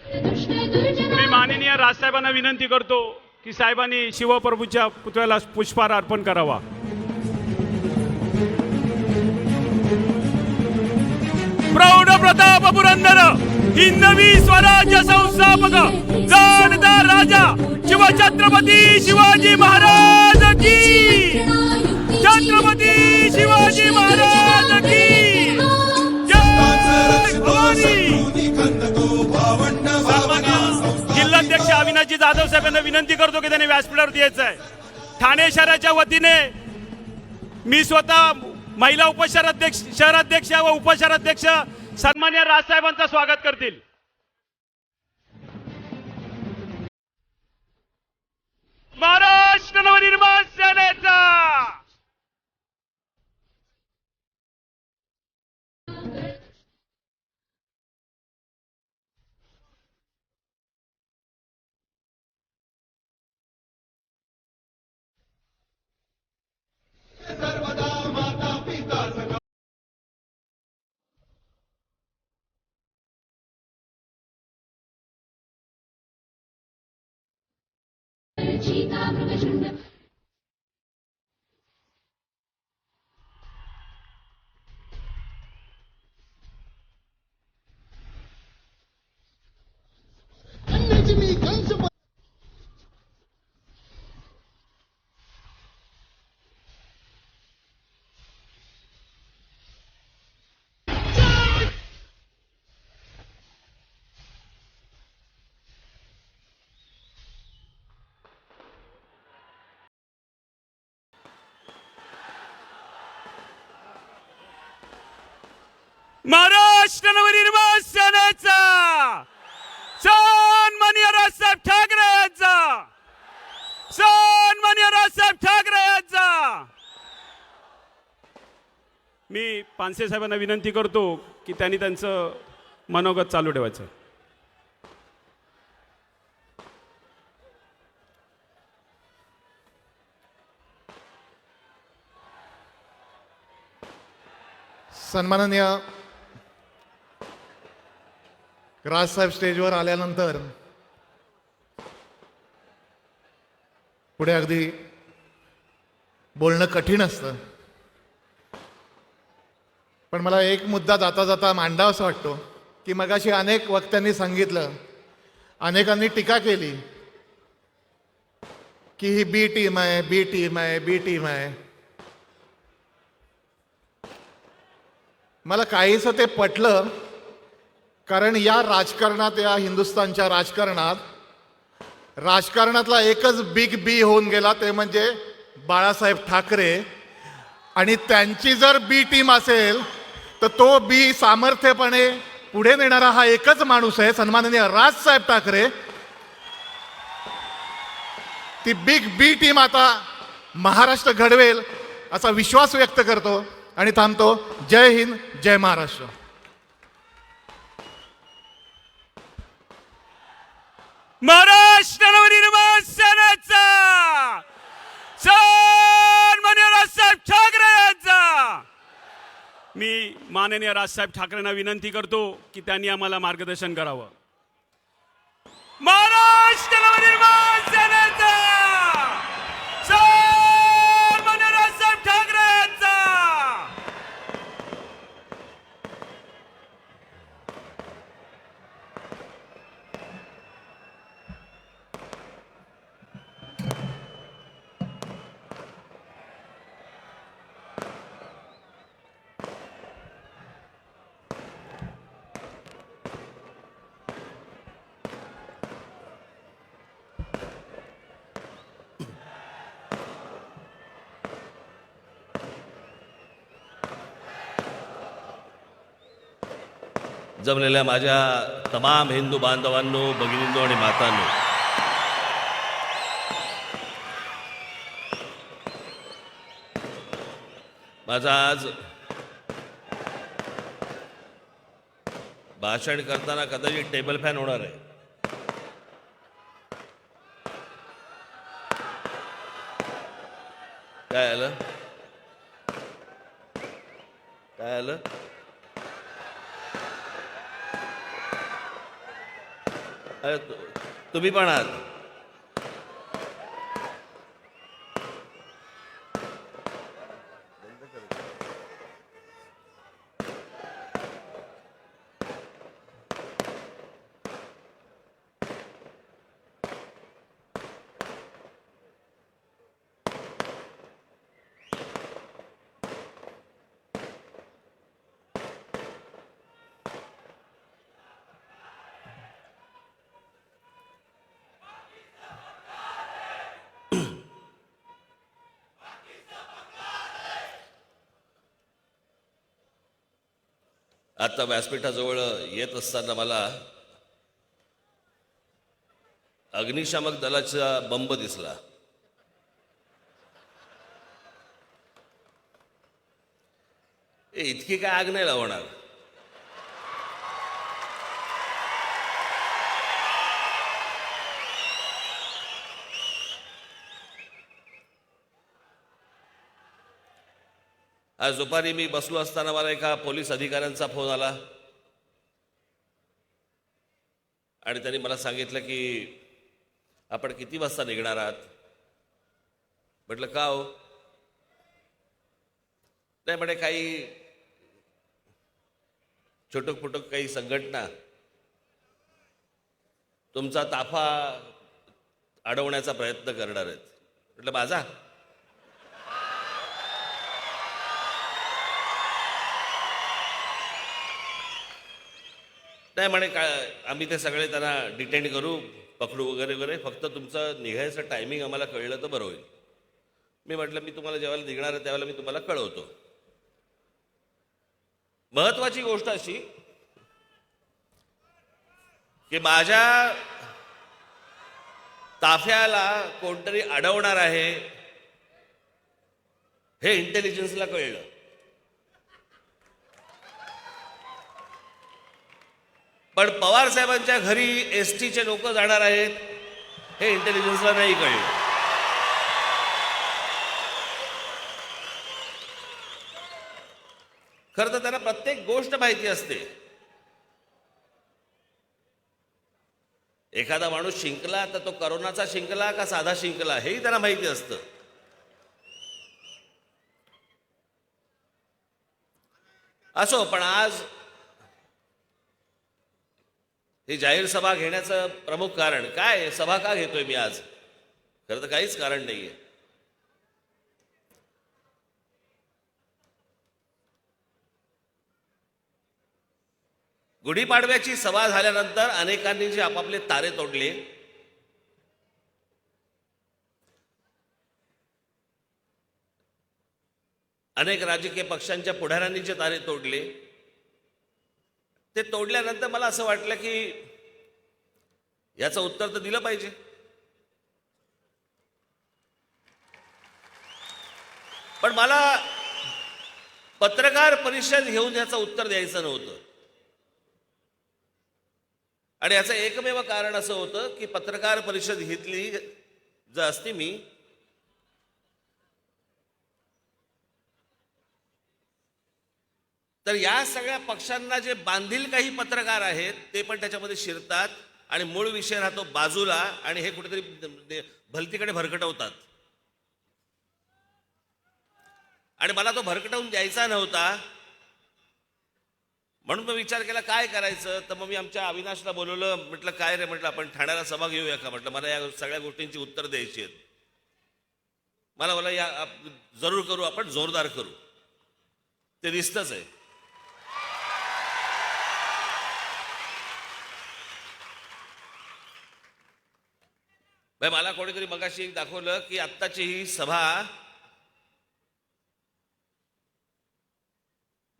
माननीय मी माननीय राजसाहेबांना विनंती करतो की साहेबांनी शिवप्रभूच्या पुतळ्याला पुष्पहार अर्पण करावा. प्रौढ प्रताप पुरंदर हिंदवी स्वराज्य संस्थापक जाणदार राजा शिवछत्रपती शिवाजी महाराज की, छत्रपती शिवाजी महाराज की जय भवानी. जिल्हाध्यक्ष अविनाशजी जाधव साहेबांना विनंती करतो की त्यांनी व्यासपीठावर यायचं आहे. ठाणे शहराच्या वतीने मी स्वतः महिला उपशहराध्यक्ष, शहराध्यक्ष व उपशहराध्यक्ष सन्माननीय राजसाहेबांचं स्वागत करतील. महाराष्ट्र नवनिर्माण सेनेचा महाराष्ट्र नवनिर्माण सेनेचा सन्माननीय राजसाहेब ठाकरे यांचा, सन्माननीय राजसाहेब ठाकरे यांचा. मी पानसे साहेबांना विनंती करतो की त्यांनी त्यांचं मनोगत चालू ठेवायचं. सन्माननीय राजसाहेब स्टेजवर आल्यानंतर पुढे अगदी बोलणं कठीण असतं, पण मला एक मुद्दा जाता जाता मांडावा असं वाटतो की मगाशी अनेक वक्त्यांनी सांगितलं, अनेकांनी टीका केली की ही बी टीम आहे, बी टीम आहे, बी टीम आहे. मला काहीसं ते पटलं, कारण या राजकारणात, या हिंदुस्थानच्या राजकारणातला एकच बिग बी होऊन गेला, ते म्हणजे बाळासाहेब ठाकरे. आणि त्यांची जर बी टीम असेल तर तो बी सामर्थ्यपणे पुढे नेणारा हा एकच माणूस आहे, सन्माननीय राजसाहेब ठाकरे. ती बिग बी टीम आता महाराष्ट्र घडवेल असा विश्वास व्यक्त करतो आणि थांबतो. जय हिंद, जय महाराष्ट्र. महाराष्ट्र नवनिर्माण सेनेचा सन्माननीय राजसाहेब ठाकरे यांचा. मी माननीय राजसाहेब ठाकरेंना विनंती करतो की त्यांनी आम्हाला मार्गदर्शन करावं. महाराष्ट्र नवनिर्माण सेनेचा सन्माननीय राजसाहेब ठाकरे यांचा. जमलेल्या माझ्या तमाम हिंदू बांधवांनो, भगिनींनो आणि मातांनो, माझा आज भाषण करताना कदाचित टेबल फॅन होणार आहे. काय आलं? काय आलं? अरे, तुम्ही पण आहात. आता व्यासपीठाजवळ येत असताना मला अग्निशामक दलाचा बंब दिसला. इतकी काय आग नाही लावणार. आज दुपारी मी बसलो असताना मला एका पोलीस अधिकाऱ्यांचा फोन आला आणि त्यांनी मला सांगितलं की आपण किती वाजता निघणार आहात. म्हटलं का हो. नाही म्हणे काही छोटक फुटक काही संघटना तुमचा ताफा अडवण्याचा प्रयत्न करणार आहेत. म्हटलं माझा. नाही म्हणे काय आम्ही ते सगळे त्यांना डिटेन करू, पकडू वगैरे वगैरे, फक्त तुमचं निघायचं टायमिंग आम्हाला कळलं तर बरं होईल. मी म्हटलं मी तुम्हाला जेव्हा निघणार आहे त्यावेळेला मी तुम्हाला कळवतो. महत्वाची गोष्ट अशी की माझ्या ताफ्याला कोणतरी अडवणार आहे हे इंटेलिजन्सला कळलं. पण पवार साहेबांच्या घरी एसटीचे लोक जाणार आहेत हे इंटेलिजन्सला नाही कळलं. खरं तर त्यांना प्रत्येक गोष्ट माहिती असते. एखादा माणूस शिंकला तर तो करोनाचा शिंकला का साधा शिंकला हेही त्यांना माहिती असतं. असो, पण आज ही जाहीर सभा घेण्याचं प्रमुख कारण काय, सभा का घेतोय मी आज, खरं तर काहीच कारण नाहीये. गुढीपाडव्याची सभा झाल्यानंतर अनेकांनी जे आपापले तारे तोडले, अनेक राजकीय पक्षांच्या पुढाऱ्यांनी जे तारे तोडले, ते तोडल्यानंतर मला असं वाटलं की याचं उत्तर तर दिलं पाहिजे. पण मला पत्रकार परिषद घेऊन याचं उत्तर द्यायचं नव्हतं. आणि याचं एकमेव कारण असं होतं की पत्रकार परिषद घेतली जर असती मी, तर या सगळ्या पक्षांना जे बांधील काही पत्रकार आहेत ते पण त्याच्यामध्ये शिरतात आणि मूळ विषय राहतो बाजूला आणि हे कुठेतरी भलतीकडे भरकटवतात. आणि मला तो भरकटवून द्यायचा नव्हता, म्हणून मी विचार केला काय करायचं. तर मग मी आमच्या अविनाशला बोलवलं. म्हटलं काय रे, म्हटलं आपण ठाण्याला सभा घेऊया का. म्हटलं मला या सगळ्या गोष्टींची उत्तर द्यायची आहेत. मला या जरूर करू, आपण जोरदार करू, ते दिसतच आहे. मला कोणीतरी मगाशी दाखवलं की आत्ताची ही सभा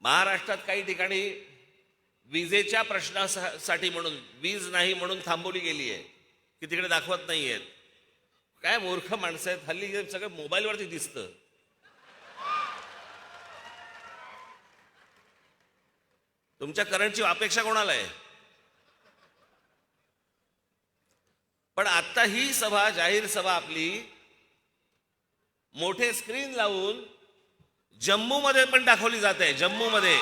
महाराष्ट्रात काही ठिकाणी विजेच्या प्रश्नासाठी म्हणून, वीज नाही म्हणून थांबवली गेली आहे की तिकडे दाखवत नाहीयेत. काय मूर्ख माणसं आहेत हल्ली, सगळं मोबाईलवरती दिसतं. तुमच्या करंटची अपेक्षा कोणाला आहे. पण आता ही सभा, जाहीर सभा आपली मोठे स्क्रीन लावून जम्मूमध्ये पण दाखवली जाते. जम्मूमध्ये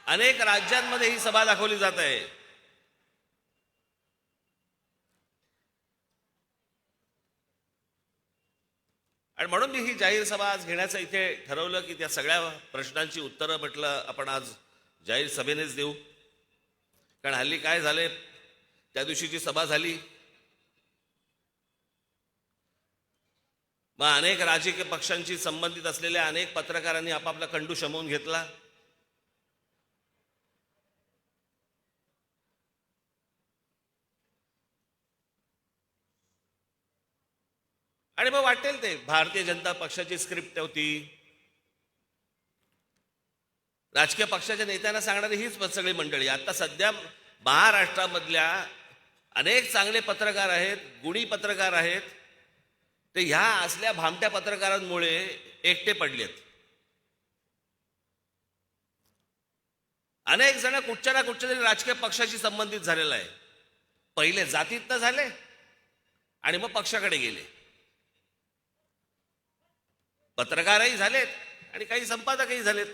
अनेक राज्यांमध्ये ही सभा दाखवली जात आहे. आणि म्हणून मी ही जाहीर सभा आज घेण्याचं इथे ठरवलं की त्या सगळ्या प्रश्नांची उत्तरं म्हटलं आपण आज जाहीर सभेनेच देऊ. कारण हल्ली काय झाले, त्या दिवशीची सभा झाली, मग अनेक राजकीय पक्षांशी संबंधित असलेल्या अनेक पत्रकारांनी आपापला कंडू शमवून घेतला. आणि मग वाटेल ते भारतीय जनता पक्षाची स्क्रिप्ट होती. राजकीय पक्षाच्या नेत्यांना सांगणारी हीच सगळी मंडळी. आता सध्या महाराष्ट्रामधल्या अनेक चांगले पत्रकार आहेत, गुणी पत्रकार आहेत, ते ह्या असल्या भामट्या पत्रकारांमुळे एकटे पडलेत. अनेक जण कुठच्या ना कुठच्या तरी राजकीय पक्षाशी संबंधित झालेला आहे. पहिले जातीतनं झाले आणि मग पक्षाकडे गेले. पत्रकारही झालेत आणि काही संपादकही झालेत.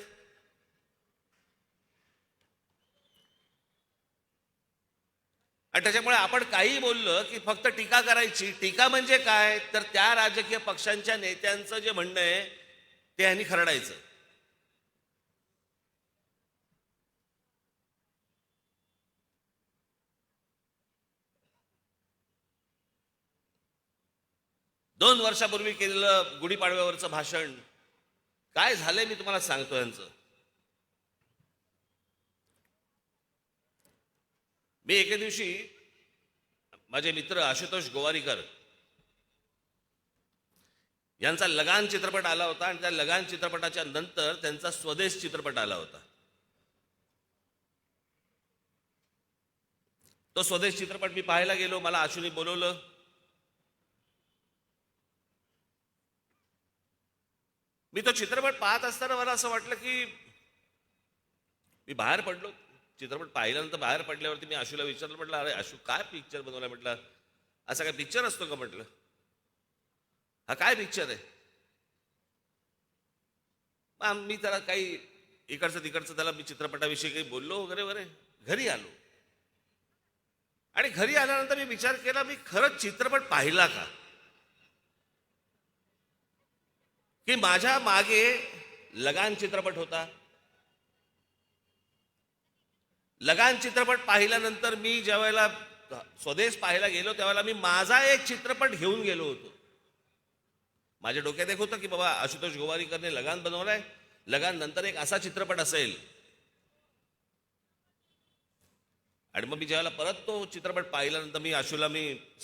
आणि त्याच्यामुळे आपण काही बोललं की फक्त टीका करायची. टीका म्हणजे काय, तर त्या राजकीय पक्षांच्या नेत्यांचं जे म्हणणं आहे ते यांनी खरडायचं. दोन वर्षापूर्वी केलेलं गुढीपाडव्यावरचं भाषण काय झालंय मी तुम्हाला सांगतो. यांचं मी एके दिवशी माझे मित्र आशुतोष गोवारीकर यांचा लगान चित्रपट आला होता आणि त्या लगान चित्रपटाच्या नंतर त्यांचा स्वदेश चित्रपट आला होता. तो स्वदेश चित्रपट मी पाहायला गेलो. मला आशुने बोलवलं. मी तो चित्रपट पाहत असताना मला असं वाटलं की मी बाहेर पडलो. चित्रपट पाहिल्यानंतर बाहेर पडल्यावरती मी आशूला विचारलं, म्हटलं अरे आशू काय पिक्चर बनवलाय? म्हटलं असा काय पिक्चर असतो का? म्हटलं हा काय पिक्चर आहे? मी त्याला काही इकडचं तिकडचं त्याला मी चित्रपटाविषयी काही बोललो वगैरे वगैरे. घरी आलो आणि घरी आल्यानंतर मी विचार केला, मी खरंच चित्रपट पाहिला का? की माझ्या मागे लगान चित्रपट होता. लगान चित्रपट पाहिल्यानंतर मी ज्या वेळेला स्वदेश पाहायला गेलो त्यावेळेला मी माझा एक चित्रपट घेऊन गेलो होतो. माझ्या डोक्यात एक होतं की बाबा आशुतोष गोवारीकरने लगान बनवलाय, लगान नंतर एक असा चित्रपट असेल. आणि मग मी ज्यावेळेला परत तो चित्रपट पाहिल्यानंतर मी आशूला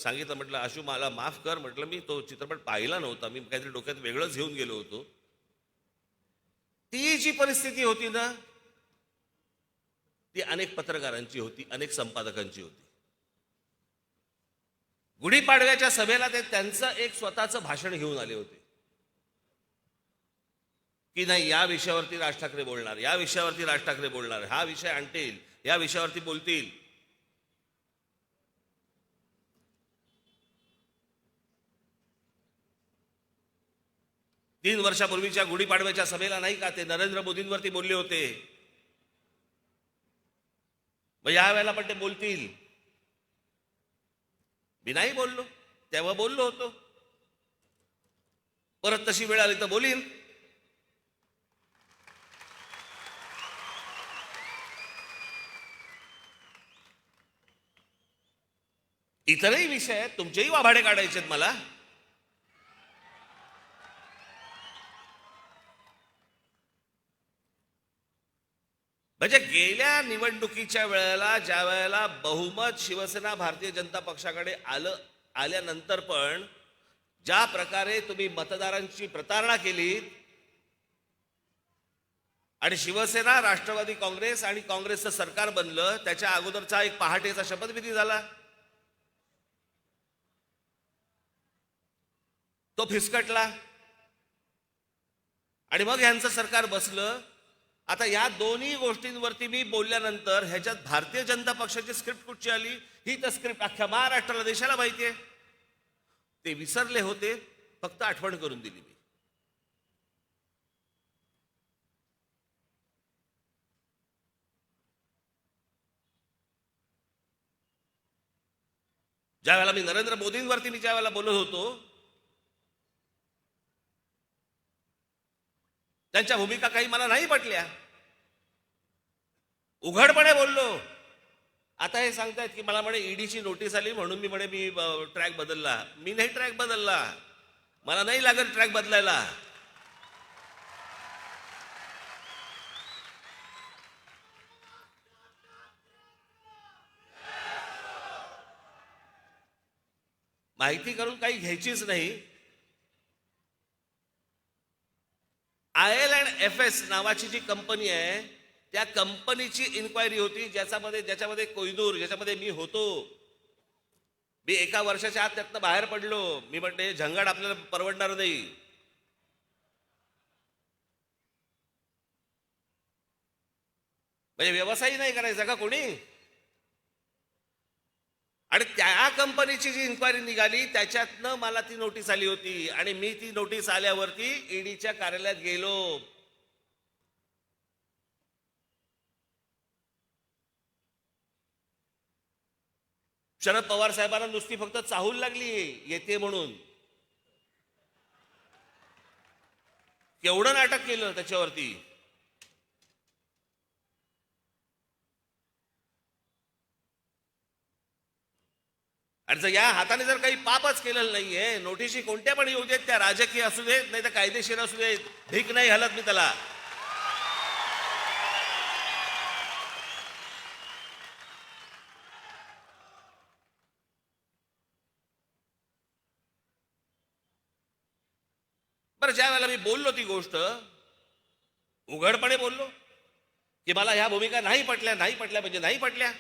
सांगितलं, म्हटलं आशू मला माफ कर, म्हटलं मी तो चित्रपट पाहिला नव्हता, मी काहीतरी डोक्यात वेगळंच घेऊन गेलो होतो. ती जी परिस्थिती होती ना ती अनेक पत्रकारांची होती, अनेक संपादकांची होती. गुढीपाडव्याच्या सभेला ते त्यांचं एक स्वतःचं भाषण घेऊन आले होते की नाही या विषयावरती राज ठाकरे बोलणार, या विषयावरती राज ठाकरे बोलणार, हा विषय आणतील, या विषयावरती बोलतील. तीन वर्षापूर्वीच्या गुढीपाडव्याच्या सभेला नाही का ते नरेंद्र मोदींवरती बोलले होते. मग या वेळेला पण ते बोलतील. मी नाही बोललो, तेव्हा बोललो होतो, परत तशी वेळ आली तर बोलीन. इतरही विषय आहेत, तुमचेही वाभाडे काढायचे आहेत मला. म्हणजे गेल्या निवडणुकीच्या वेळेला ज्या वेळेला बहुमत शिवसेना भारतीय जनता पक्षाकडे आल्यानंतर पण ज्या प्रकारे तुम्ही मतदारांची प्रतारणा केली आणि शिवसेना, राष्ट्रवादी काँग्रेस आणि काँग्रेसचं सरकार बनलं, त्याच्या अगोदरचा एक पहाटेचा शपथविधी झाला, तो फिसकटला आणि मग यांचं सरकार बसलं. आता या दोन्ही गोष्टींवरती मी बोलल्यानंतर ह्याच्यात भारतीय जनता पक्षाची स्क्रिप्ट कुठची आली? ही तर स्क्रिप्ट अख्ख्या महाराष्ट्राला, देशाला माहिती आहे. ते विसरले होते, फक्त आठवण करून दिली मी. ज्या वेळेला मी नरेंद्र मोदींवरती ज्या वेळेला बोलत होतो, त्यांच्या भूमिका काही मला नाही पटल्या, उघडपणे बोललो. आता हे सांगतायत की मला म्हणे ईडीची नोटीस आली म्हणून मी ट्रॅक बदलला. मी नाही ट्रॅक बदलला, मला नाही लागत ट्रॅक बदलायला. माहिती करून काही घ्यायचीच नाही. IL&FS नावाची जी कंपनी आहे, त्या कंपनीची इन्क्वायरी होती, ज्याच्यामध्ये कोहिनूर, ज्याच्यामध्ये मी होतो. मी 1 वर्षाच्या आत त्यातनं बाहेर पडलो. मी म्हटलं हे झंगाट आपल्याला परवडणार नाही. म्हणजे व्यवसाय नाही करायचा का कोणी? आणि त्या कंपनीची जी इन्क्वायरी निघाली त्याच्यातनं मला ती नोटीस आली होती. आणि मी ती नोटीस आल्यावरती ईडीच्या कार्यालयात गेलो. शरद पवार साहेबांना नुसती फक्त चाहूल लागली येते म्हणून. केवढं नाटक केलं त्याच्यावरती. आणि जर या हाताने जर काही पापच केलेलं नाहीये, नोटीसी कोणत्या पण येऊ देत, त्या राजकीय असू देत नाही तर कायदेशीर असू देत, ढीक नाही हलत मी त्याला. बरं, ज्या वेळेला मी बोललो ती गोष्ट उघडपणे बोललो की मला ह्या भूमिका नाही पटल्या म्हणजे नाही पटल्या.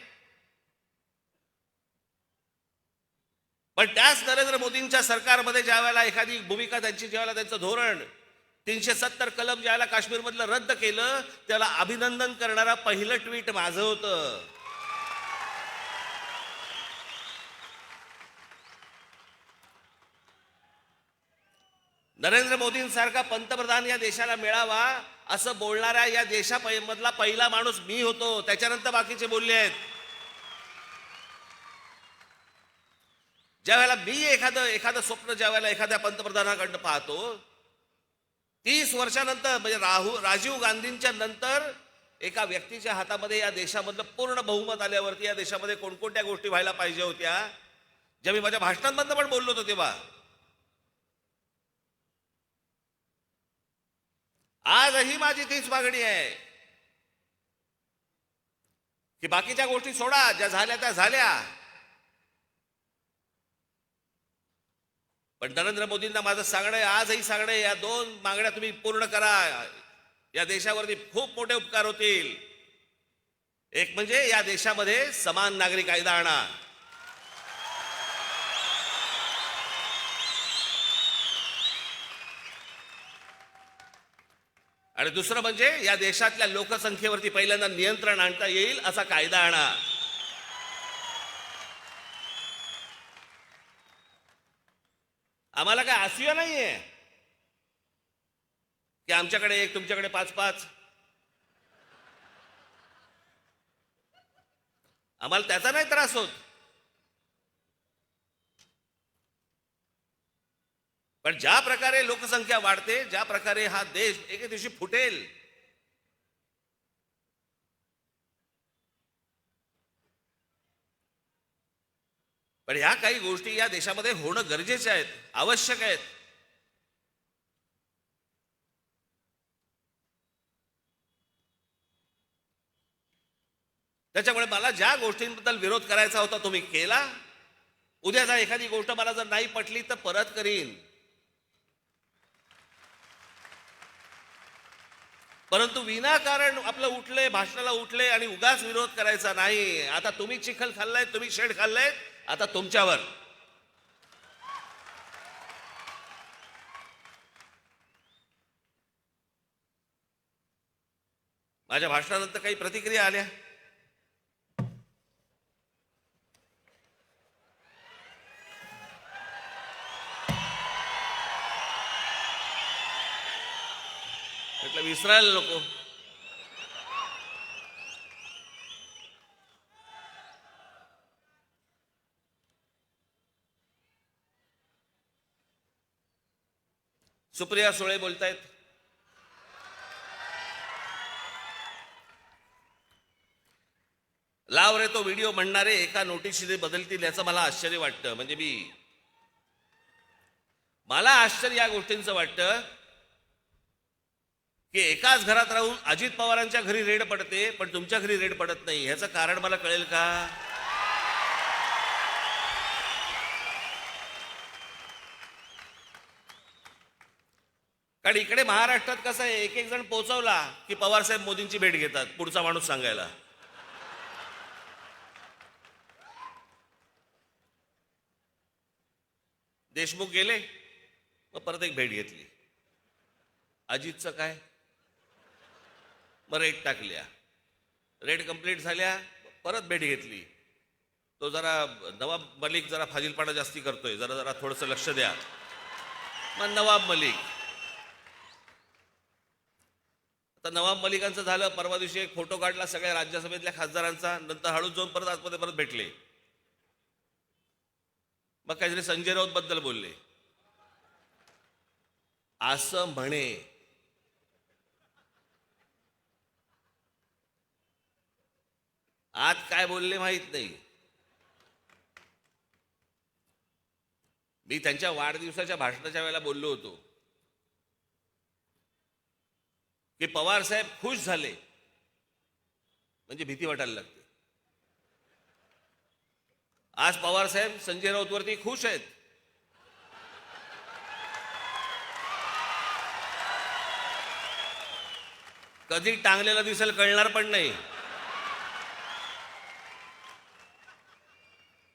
पण त्याच नरेंद्र मोदींच्या सरकारमध्ये ज्या वेळेला एखादी भूमिका त्यांची, ज्या वेळेला त्यांचं धोरण 370 कलम ज्या वेळेला काश्मीरमधलं रद्द केलं, त्याला अभिनंदन करणारा पहिलं ट्विट माझं होतं. नरेंद्र मोदींसारखा पंतप्रधान या देशाला मिळावा असं बोलणाऱ्या या देशामधला पहिला माणूस मी होतो. त्याच्यानंतर बाकीचे बोलले आहेत. ज्या वेळेला मी एखादं स्वप्न ज्या वेळेला एखाद्या पंतप्रधानाकडनं पाहतो, 30 वर्षानंतर म्हणजे राजीव गांधींच्या नंतर एका व्यक्तीच्या हातामध्ये या देशामधलं पूर्ण बहुमत आल्यावरती या देशामध्ये कोणकोणत्या गोष्टी व्हायला पाहिजे होत्या, ज्या मी माझ्या भाषणांमधनं पण बोललो होतो तेव्हा. आजही माझी तीच मागणी आहे की बाकीच्या गोष्टी सोडा, ज्या झाल्या त्या झाल्या. पण नरेंद्र मोदींना माझं सांगणं आहे, आजही सांगणं आहे, या 2 मागण्या तुम्ही पूर्ण करा. या देशावरती खूप मोठे उपकार होतील. एक म्हणजे या देशामध्ये समान नागरी कायदा आणा. आणि दुसरं म्हणजे या देशातल्या लोकसंख्येवरती पहिल्यांदा नियंत्रण आणता येईल असा कायदा आणा. आम्हाला काय असूया नाहीये की आमच्याकडे 1 तुमच्याकडे 5-5. आम्हाला त्याचा नाही त्रास होत. पण ज्या प्रकारे लोकसंख्या वाढते, ज्या प्रकारे हा देश एके दिवशी फुटेल, पण ह्या काही गोष्टी या देशामध्ये होणं गरजेच्या आहेत, आवश्यक आहेत. त्याच्यामुळे मला ज्या गोष्टींबद्दल विरोध करायचा होता तो मी केला. उद्या जर एखादी गोष्ट मला जर नाही पटली तर परत करीन. परंतु विनाकारण आपलं उठले, भाषणाला उठले आणि उगाच विरोध करायचा नाही. आता तुम्ही चिखल खाल्लाय, तुम्ही शेड खाल्लाय, आता तुमच्यावर. माझ्या भाषणानंतर काही प्रतिक्रिया आल्या. म्हटलं विसरायला नको. सुप्रिया सुळे बोलतायत. लाव रे तो व्हिडिओ म्हणणारे एका नोटीसने बदलतील याचं मला आश्चर्य वाटतं. म्हणजे मला आश्चर्य या गोष्टींचं वाटतं की एकाच घरात राहून अजित पवारांच्या घरी रेड पडते पण तुमच्या घरी रेड पडत नाही. ह्याचं कारण मला कळेल का? कारण इकडे महाराष्ट्रात कसं आहे, एक एक जण पोहोचवला की पवार साहेब मोदींची भेट घेतात पुढचा माणूस सांगायला. देशमुख गेले मग परत एक भेट घेतली. अजितचं काय, मग रेट टाकल्या, रेट कंप्लीट झाल्या, परत भेट घेतली. तो जरा नवाब मलिक जरा फाजीलपणा जास्ती करतोय, जरा जरा थोडंसं लक्ष द्या. मग नवाब मलिक, आता नवाब मलिकांचं झालं. परवा दिवशी एक फोटो काढला सगळ्या राज्यसभेतल्या खासदारांचा, नंतर हळूच जाऊन परत आतमध्ये परत भेटले. मग काहीतरी संजय राऊत बद्दल बोलले. असं म्हणे आज काय बोलले माहित नाही. मी त्यांच्या वाढदिवसाच्या भाषणाच्या वेळेला बोललो होतो की पवार साहेब खुश झाले म्हणजे भीती वाटायला लागते. आज पवार साहेब संजय राऊत वरती खुश आहेत. कधी टांगलेला दिसेल कळणार पण नाही.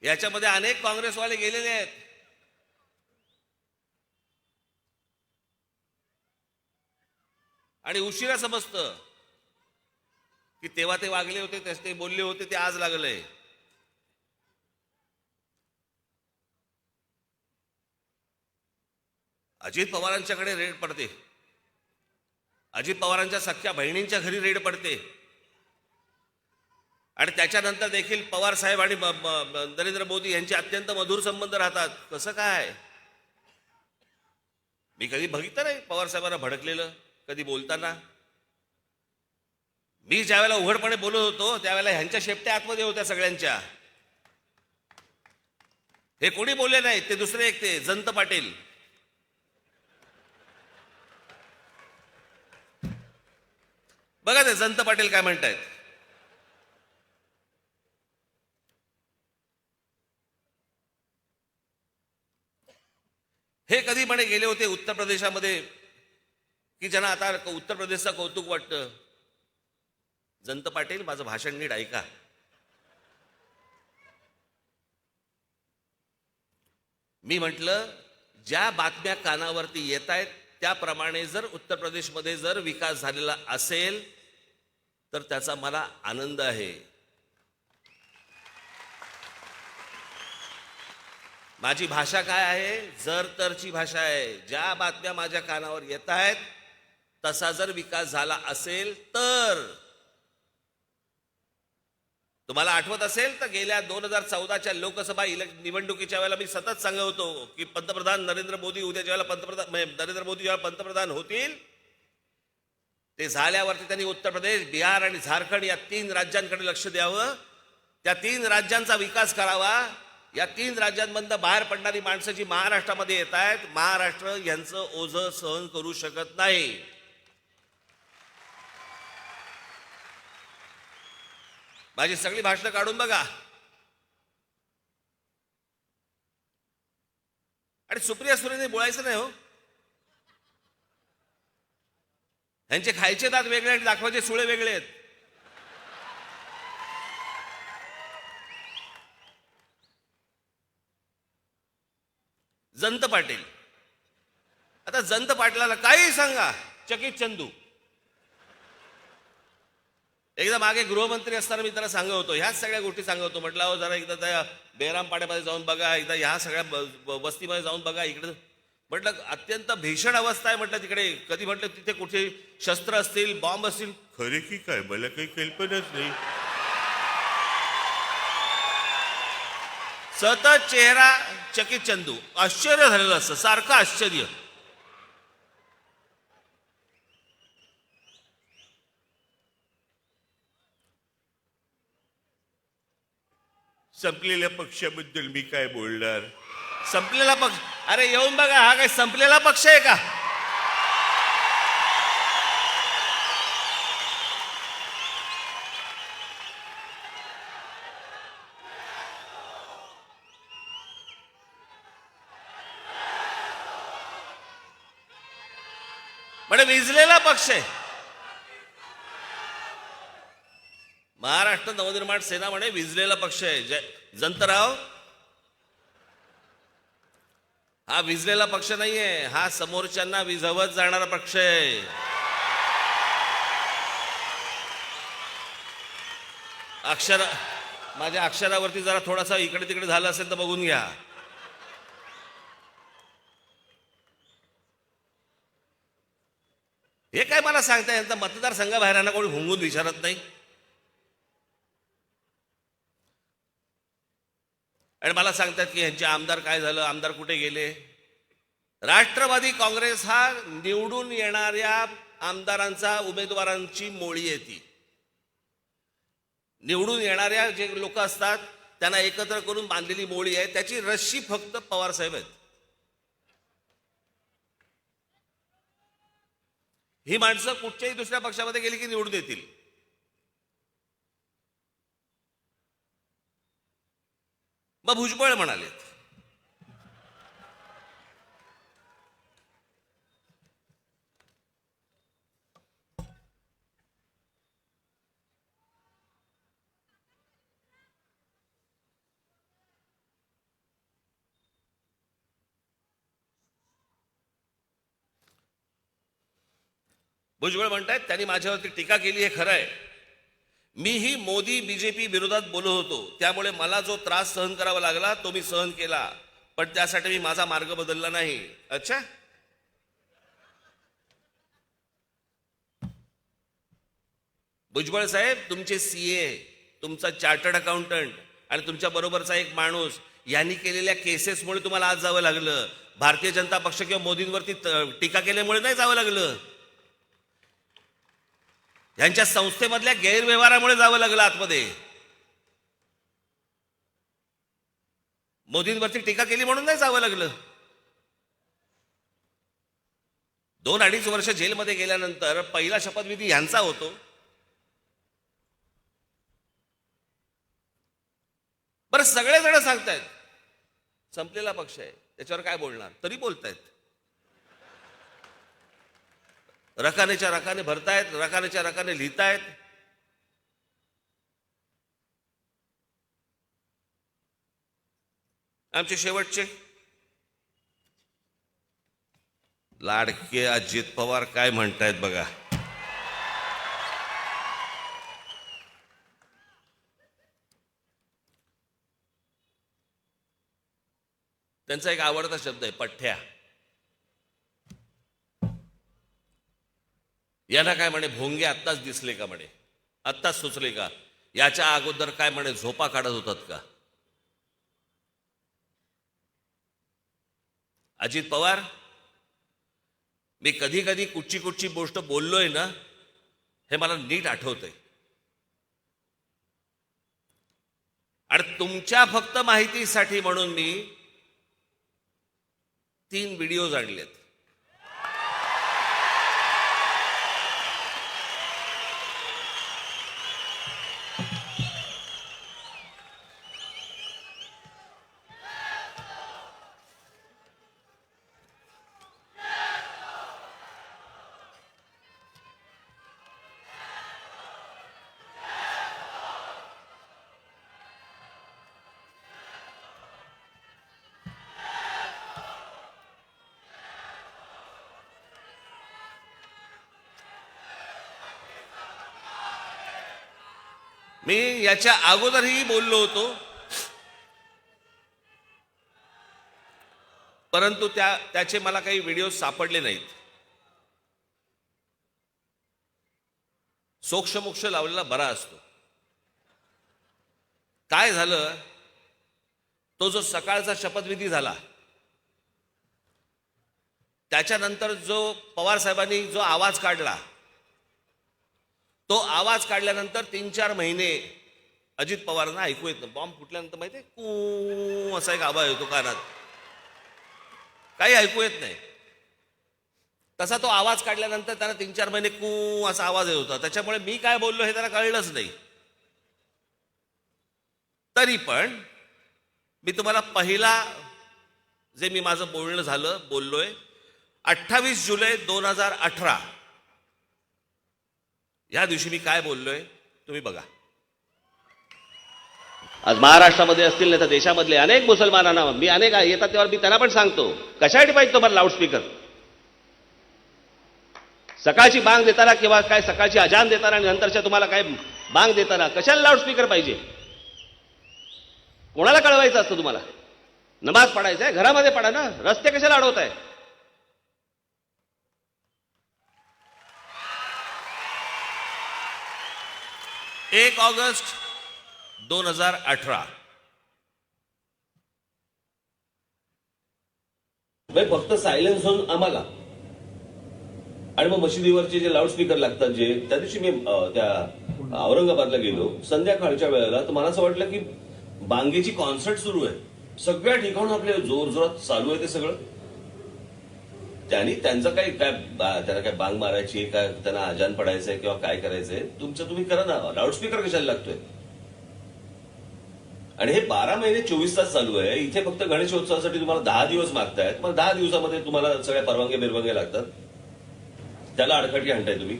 याच्यामध्ये अनेक काँग्रेसवाले गेलेले आहेत. आणि उशिरा समजतं की तेव्हा ते वागले होते, ते बोलले होते, ते आज लागलंय. अजित पवारांच्याकडे रेड पडते, अजित पवारांच्या सख्या बहिणींच्या घरी रेड पडते, आणि त्याच्यानंतर देखील पवार साहेब आणि नरेंद्र मोदी यांचे अत्यंत मधुर संबंध राहतात. कसं काय? मी कधी बघितलं नाही पवार साहेबांना भडकलेलं कधी बोलताना. मी ज्या वेळेला उघडपणे बोलत होतो त्यावेळेला ह्यांच्या शेपट्या आतमध्ये होत्या सगळ्यांच्या. हे कोणी बोलले नाही, ते दुसरे एक ते जयंत पाटील. बघा ते जयंत पाटील काय म्हणतायत. हे कधी म्हणे गेले होते उत्तर प्रदेशामध्ये की ज्यांना आता उत्तर प्रदेशचा कौतुक वाटतं. जयंत पाटील, माझं भाषण नीट ऐका. मी म्हटलं ज्या बातम्या कानावरती येत आहेत त्याप्रमाणे जर उत्तर प्रदेशमध्ये जर विकास झालेला असेल तर त्याचा मला आनंद आहे. माझी भाषा काय आहे? जर तरची भाषा आहे. ज्या बातम्या माझ्या कानावर येत आहेत तसा जर विकास झाला असेल तर. तुम्हाला आठवत असेल तर गेल्या 2014च्या लोकसभा निवडणुकीच्या वेळेला मी सतत सांगत होतो की पंतप्रधान नरेंद्र मोदी उद्या ज्यावेळेला नरेंद्र मोदी जेव्हा पंतप्रधान होतील ते झाल्यावरती त्यांनी उत्तर प्रदेश, बिहार आणि झारखंड या 3 राज्यांकडे लक्ष द्यावं. त्या 3 राज्यांचा विकास करावा. या 3 राज्यांमधनं बाहेर पडणारी माणसं जी महाराष्ट्रामध्ये येत आहेत, महाराष्ट्र यांचं ओझं सहन करू शकत नाही. माझी सगळी भाषणं काढून बघा. आणि सुप्रिया सुळेने बोलायचं नाही हो. यांचे खायचे दात वेगळे आणि दाखवायचे सुळे वेगळे आहेत. जयंत पाटील, आता जयंत पाटलाला काही सांगा, चकित चंदू. एकदा मागे गृहमंत्री असताना मी त्याला सांगत होतो, ह्याच सगळ्या गोष्टी सांगत होतो. म्हटलं अहो जरा एकदा त्या बेराम पाड्यामध्ये जाऊन बघा, एकदा ह्या सगळ्या वस्तीमध्ये जाऊन बघा. इकडे म्हटलं अत्यंत भीषण अवस्था आहे म्हटलं तिकडे. कधी म्हटलं तिथे कुठे शस्त्र असतील, बॉम्ब असतील. खरे की काय मला काही कल्पनाच नाही. सतत चेहरा चकित चंदू. आश्चर्य झालेलं असतं, सारखं आश्चर्य. संपलेल्या पक्षाबद्दल मी काय बोलणार. संपलेला पक्ष, अरे येऊन बघा, हा काय संपलेला पक्ष आहे का? म्हणजे विजलेला पक्ष आहे. महाराष्ट्र नवनिर्माण सेना म्हणे विजलेला पक्ष आहे. जंतराव, हा विजलेला पक्ष नाहीये, हा समोरच्यांना विझवत जाणारा पक्ष आहे. माझ्या अक्षरावरती जरा थोडासा इकडे तिकडे झालं असेल तर बघून घ्या. हे काय मला सांगताय, यांचा मतदारसंघाबाहेर कोणी हुंगून विचारत नाही. आणि मला सांगतात की यांचे आमदार काय झालं, आमदार कुठे गेले. राष्ट्रवादी काँग्रेस हा निवडून येणाऱ्या आमदारांचा, उमेदवारांची मोळी आहे. ती निवडून येणाऱ्या जे लोक असतात त्यांना एकत्र करून बांधलेली मोळी आहे. त्याची रस्सी फक्त पवार साहेब आहेत. ही माणसं कुठच्याही दुसऱ्या पक्षामध्ये गेली की निवडून येतील. मग भुजबळ म्हणालेत, भुजबळ म्हणतायत त्यांनी माझ्यावरती टीका केली, हे खरं आहे. मीही मोदी बीजेपी विरोधात बोलत होतो, त्यामुळे मला जो त्रास सहन करावा लागला तो मी सहन केला, पण त्यासाठी मी माझा मार्ग बदलला नाही. अच्छा, भुजबळ साहेब, तुमचे सीए, तुमचा चार्टर्ड अकाउंटंट आणि तुमच्या बरोबरचा एक माणूस यांनी केलेल्या केसेसमुळे तुम्हाला आज जावं लागलं. भारतीय जनता पक्ष किंवा मोदींवरती टीका केल्यामुळे नाही जावं लागलं. यांच्या संस्थेमधल्या गैरव्यवहारामुळे जावं लागलं आतमध्ये. मोदींवरती टीका केली म्हणून नाही जावं लागलं. 2-2.5 वर्ष जेलमध्ये गेल्यानंतर पहिला शपथविधी यांचा होतो. बरं, सगळेजण सांगतायत संपलेला पक्ष आहे, त्याच्यावर काय बोलणार, तरी बोलतायत. रकानेच्या रकाने भरतायत, रकानेच्या रकाने लिहितायत. आमचे शेवटचे लाडके अजित पवार काय म्हणतायत बघा. त्यांचा एक आवडता शब्द आहे, पठ्ठ्या. यांना काय म्हणे, भोंगे आत्ताच दिसले का म्हणे, आत्ताच सुचले का, याच्या अगोदर काय म्हणे झोपा काढत होतात का. अजित पवार, मी कधी कधी कुठची कुठची गोष्ट बोललोय ना, हे मला नीट आठवतंय. आणि तुमच्या फक्त माहितीसाठी म्हणून मी 3 व्हिडिओज आणलेत. मी याच्या अगोदरही बोललो होतो, परंतु त्याचे मला काही व्हिडिओ सापडले नाहीत. सोक्षमोक्ष लावलेला बरा असतो. काय झालं, तो जो सकाळचा शपथविधी झाला त्याच्यानंतर जो पवार साहेबांनी जो आवाज काढला, तो आवाज काढल्यानंतर 3-4 महिने अजित पवारांना ऐकू येत नाही. बॉम्ब फुटल्यानंतर माहिती आहे कू असा एक आवाज येतो कानात, काही ऐकू येत नाही. तसा तो आवाज काढल्यानंतर त्याला 3-4 महिने कू असा आवाज येत होता. त्याच्यामुळे मी काय बोललो हे त्याला कळलंच नाही. तरी पण मी तुम्हाला पहिला जे मी माझं बोलणं बोललोय 28 जुलै 2018 या दिवशी मी काय बोललोय तुम्ही बघा. आज महाराष्ट्रामध्ये असतील नाही तर देशामधले अनेक मुसलमानांना मी अनेक येतात तेव्हा मी त्यांना पण सांगतो, कशासाठी पाहिजे तुम्हाला लाऊडस्पीकर? सकाळची बांग देताना किंवा काय सकाळची अजान देताना आणि नंतरच्या तुम्हाला काय बांग देताना कशाला लाऊडस्पीकर पाहिजे? कोणाला कळवायचं असतं तुम्हाला? नमाज पडायचं आहे घरामध्ये पडा ना, रस्ते कशाला अडवताय? 1 ऑगस्ट 2018 फक्त सायलेन्स होऊन आम्हाला आणि मग मशिदीवरचे जे लाऊडस्पीकर लागतात जे त्या दिवशी मी त्या औरंगाबादला गेलो संध्याकाळच्या वेळेला, तर मला असं वाटलं की बांगेची कॉन्सर्ट सुरू आहे. सगळ्या ठिकाणून आपले जोर जोरात चालू आहे ते सगळं. त्यांनी त्यांचं काही काय त्यांना काय बांग मारायची काय त्यांना अजान पडायचंय किंवा काय करायचंय तुमचं तुम्ही करा ना, लाऊडस्पीकर कशाला लागतोय? आणि हे 12 महिने 24 तास चालू आहे. इथे फक्त गणेशोत्सवासाठी तुम्हाला 10 दिवस मागतायत, मग 10 दिवसामध्ये तुम्हाला सगळ्या परवानगी बिरवानगी लागतात, त्याला अडखळी आणताय तुम्ही.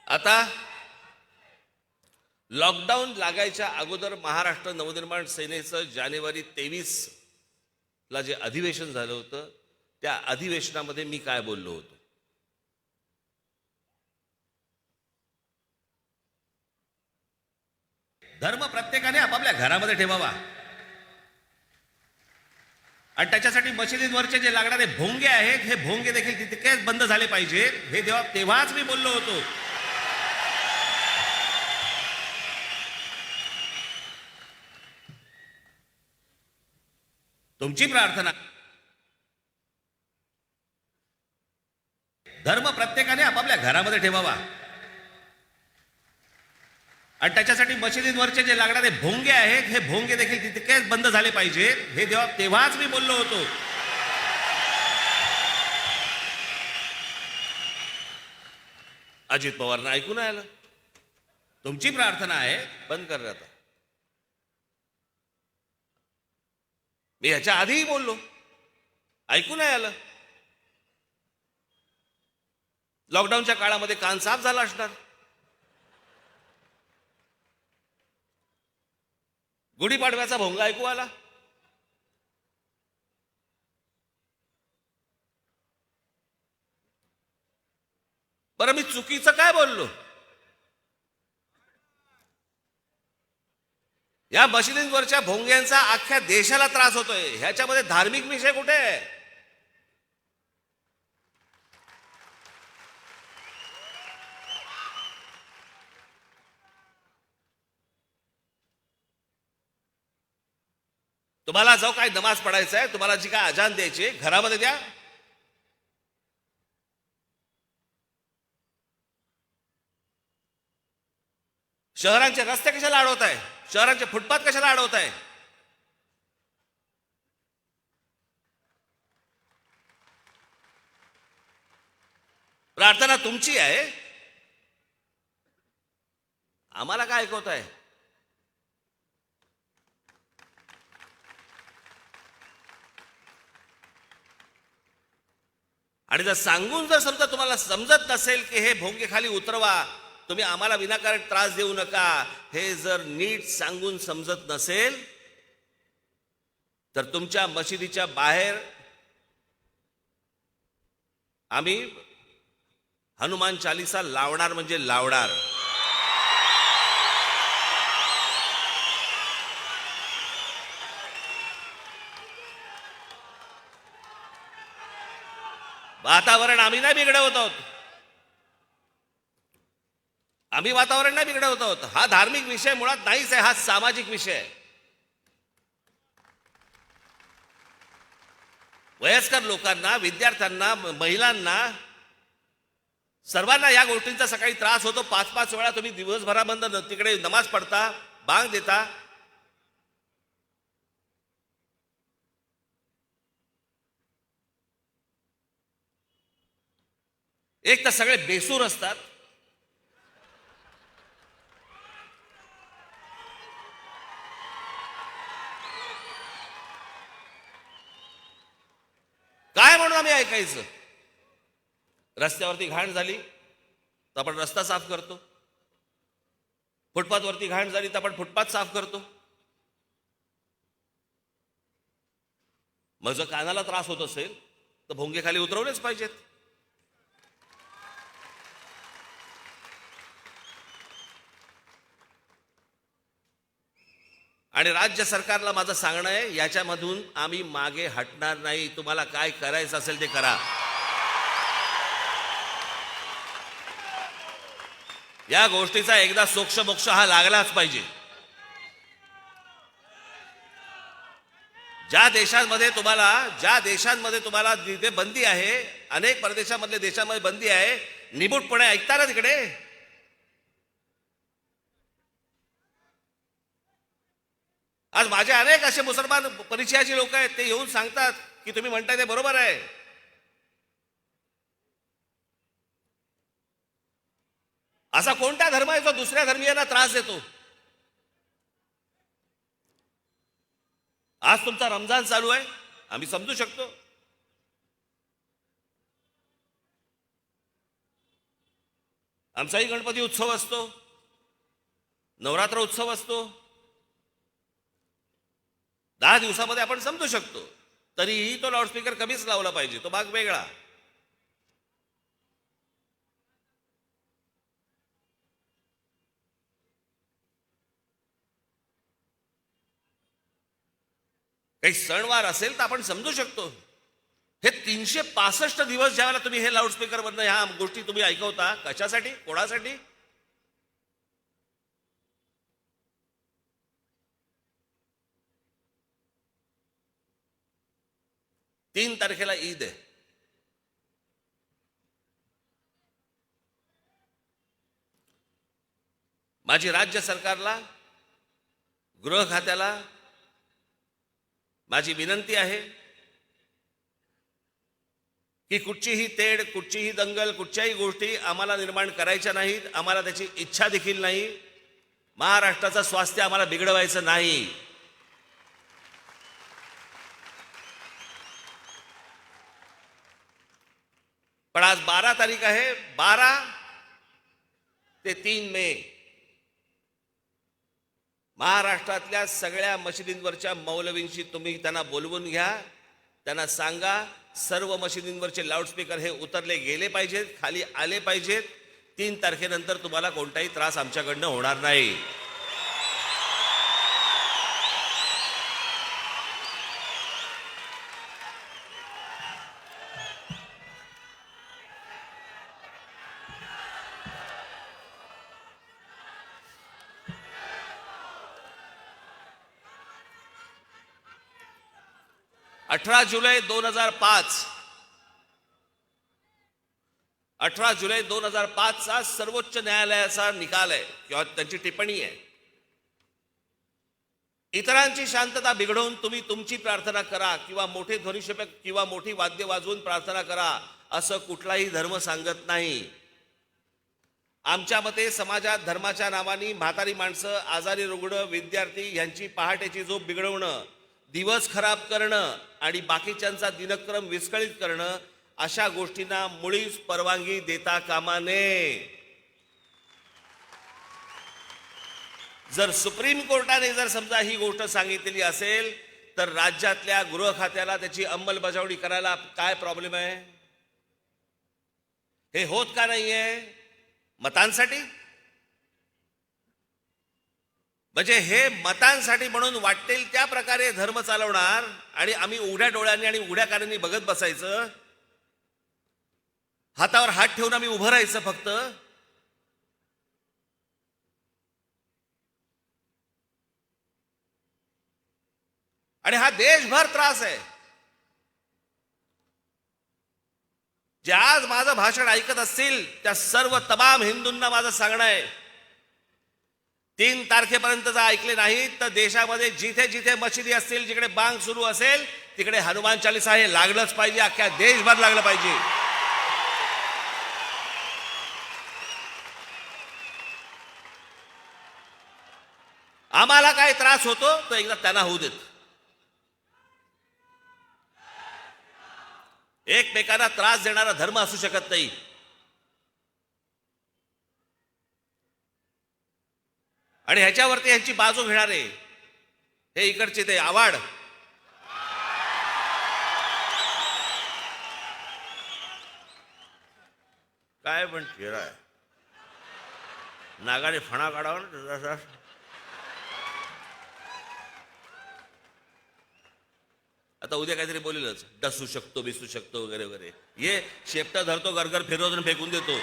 आता लॉकडाऊन लागायच्या अगोदर महाराष्ट्र नवनिर्माण सेनेचं जानेवारी 23 ला जे अधिवेशन झालं होतं त्या अधिवेशनामध्ये मी काय बोललो होतो? धर्म प्रत्येकाने आपापल्या घरामध्ये ठेवावा आणि त्याच्यासाठी मशिदींवरचे जे लागणारे भोंगे आहेत हे भोंगे देखील तितकेच बंद झाले पाहिजेत, हे तेव्हाच मी बोललो होतो. तुमची प्रार्थना, धर्म प्रत्येकाने आपापल्या घरामध्ये ठेवावा आणि त्याच्यासाठी मशिदींवरचे जे लागणारे भोंगे आहेत हे भोंगे देखील तितकेच बंद झाले पाहिजेत, हे तेव्हाच मी बोललो होतो. अजित पवारांना ऐकू नाही आलं. तुमची प्रार्थना आहे बंद कर आता. मी ह्याच्या आधीही बोललो, ऐकू नाही आलं. लॉकडाऊनच्या काळामध्ये कान साफ झाला असणार. गुढीपाडव्याचा भोंगा ऐकू आला. बरं मी चुकीचं काय बोललो? या मशिदींवरच्या भोंग्यांचा अख्ख्या देशाला त्रास होतोय, ह्याच्यामध्ये धार्मिक विषय कुठे आहे? तुम्हाला जो काय नमाज पडायचा आहे, तुम्हाला जी काय अजान द्यायची घरामध्ये द्या. शहरांचे रस्ते कशाला अडवताय? शहरांचे फुटपाथ कशाला अडवताय? प्रार्थना तुमची आहे, आम्हाला काय ऐकवताय? आणि जर सांगून जर समजा तुम्हाला समजत नसेल की हे भोंगे खाली उतरवा, तुम्ही आम्हाला विनाकारण त्रास देऊ नका, हे जर नीट सांगून समजत नसेल तर तुमच्या मशिदीच्या बाहेर आम्ही हनुमान चालीसा लावणार म्हणजे लावणार. वातावरण आम्ही नाही बिघडवत आहोत, आम्ही वातावरण नाही बिघडवत आहोत. हा धार्मिक विषय मुळात नाहीच आहे, हा सामाजिक विषय आहे. वयस्कर लोकांना, विद्यार्थ्यांना, महिलांना, सर्वांना या गोष्टींचा सकाळी त्रास होतो. 5-5 वेळा तुम्ही दिवसभराबंद तिकडे नमाज पडता, बांग देता. एक तर सगळे बेसूर असतात, काय म्हणून आम्ही ऐकायचं. रस्त्यावरती घाण झाली तर आपण रस्ता साफ करतो, फुटपाथवरती घाण झाली तर आपण फुटपाथ साफ करतो. मग जर कानाला त्रास होत असेल तर भोंगे खाली उतरवलेच पाहिजेत. आणि राज्य सरकारला माझं सांगणं आहे, याच्यामधून आम्ही मागे हटणार नाही. तुम्हाला काय करायचं असेल ते करा. या गोष्टीचा एकदा सोक्ष हा लागलाच पाहिजे. ज्या देशांमध्ये तुम्हाला तिथे बंदी आहे, अनेक परदेशामधल्या देशांमध्ये बंदी आहे, निमूटपणे ऐकता ना तिकडे. आज माझे अनेक असे मुसलमान परिचयाचे लोक आहेत, ते येऊन सांगतात की तुम्ही म्हणताय ते बरोबर आहे. असा कोणता धर्म आहे जो दुसऱ्या धर्मीयांना त्रास देतो? आज तुमचा रमजान चालू आहे, आम्ही समजू शकतो. आमचाही गणपती उत्सव असतो, नवरात्र उत्सव असतो. 10 दिवसामध्ये आपण समजू शकतो. तरीही तो लाऊडस्पीकर कमीच लावला पाहिजे, तो भाग वेगळा. काही सणवार असेल तर आपण समजू शकतो. हे 365 दिवस ज्यावेळेला तुम्ही हे लाऊडस्पीकर मधनं ह्या गोष्टी तुम्ही ऐकवता, कशासाठी, कोणासाठी? 3 तारखेला ईद आहे. माझी राज्य सरकारला, गृह खात्याला माझी विनंती आहे की कुठचीही तेढ, कुठचीही दंगल, कुठच्याही गोष्टी आम्हाला निर्माण करायच्या नाहीत. आम्हाला त्याची इच्छा देखील नाही. महाराष्ट्राचं स्वास्थ्य आम्हाला बिघडवायचं नाही. पण आज 12 तारीख आहे. 12 ते 3 मे महाराष्ट्रातल्या सगळ्या मशिदींवरच्या मौलवींशी तुम्ही त्यांना बोलवून घ्या. त्यांना सांगा सर्व मशिदींवरचे लाऊडस्पीकर हे उतरले गेले पाहिजेत, खाली आले पाहिजेत. 3 तारखेनंतर तुम्हाला कोणताही त्रास आमच्याकडनं होणार नाही. अठरा जुलै 2005 चा सर्वोच्च न्यायालयाचा निकाल आहे किंवा त्यांची टिप्पणी आहे. इतरांची शांतता बिघडवून तुम्ही तुमची प्रार्थना करा किंवा मोठे ध्वनिक्षेपक किंवा मोठी वाद्य वाजवून प्रार्थना करा असं कुठलाही धर्म सांगत नाही. आमच्या मते समाजात धर्माच्या नावाने म्हातारी माणसं, आजारी रुग्ण, विद्यार्थी यांची पहाटेची झोप बिघडवणं, दिवस खराब करणं आणि बाकीच्यांचा दिनक्रम विस्कळीत करणं अशा गोष्टींना मुळीच परवानगी देता कामा नये. जर सुप्रीम कोर्टाने जर समजा ही गोष्ट सांगितलेली असेल तर राज्यातल्या गृह खात्याला त्याची अंमलबजावणी करायला काय प्रॉब्लेम आहे? हे होत का नाहीये? मतांसाठी? म्हणजे हे मतांसाठी म्हणून वाटेल त्या प्रकारे धर्म चालवणार आणि आम्ही उघड्या डोळ्यांनी आणि उघड्या कानांनी बघत बसायचं, हातावर हात ठेवून आम्ही उभं राहायचं फक्त. आणि हा देशभर त्रास आहे. जे आज माझं भाषण ऐकत असतील त्या सर्व तमाम हिंदूंना माझं सांगणं आहे, 3 तारखेपर्यंत जर ऐकले नाही तर देशामध्ये जिथे जिथे मशिदी असतील, जिकडे बांग सुरू असेल तिकडे हनुमान चालीसा हे लागलंच पाहिजे, अख्ख्या देशभर लागलं पाहिजे. आम्हाला काय त्रास होतो तर एकदा त्यांना होऊ देत. एकमेकांना त्रास देणारा धर्म असू शकत नाही. आणि ह्याच्यावरती ह्यांची बाजू घेणारे हे इकडचे ते आवाड, काय पण ठेरा नागाने फणा काढावा ना. आता उद्या काहीतरी बोलेलच, डसू शकतो, बिसू शकतो वगैरे वगैरे. ये शेपटा धरतो, गरगर फिरवतो, फेकून देतो.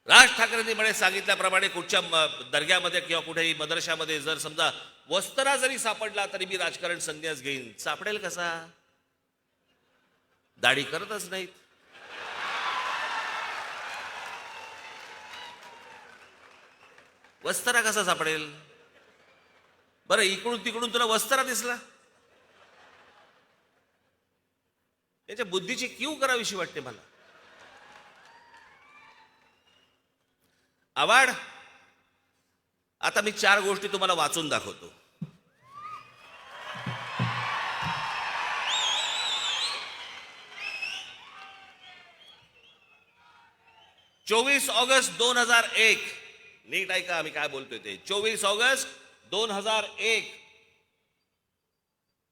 राज ठाकरेंनी म्हणे सांगितल्याप्रमाणे कुठच्या दर्ग्यामध्ये किंवा कुठेही मदरशामध्ये जर समजा वस्त्रा जरी सापडला तरी मी राजकारण संन्यास घेईन. सापडेल कसा? दाढी करतच नाहीत. वस्त्रा कसा सापडेल? बरं, इकडून तिकडून तुला वस्त्रा दिसला, त्याच्या बुद्धीची कीव करावीशी वाटते मला. आवाड, आता मी 4 गोष्टी तुम्हाला वाचून दाखवतो. 24 ऑगस्ट 2001, नीट ऐका आम्ही काय बोलतोय ते. 24 ऑगस्ट 2001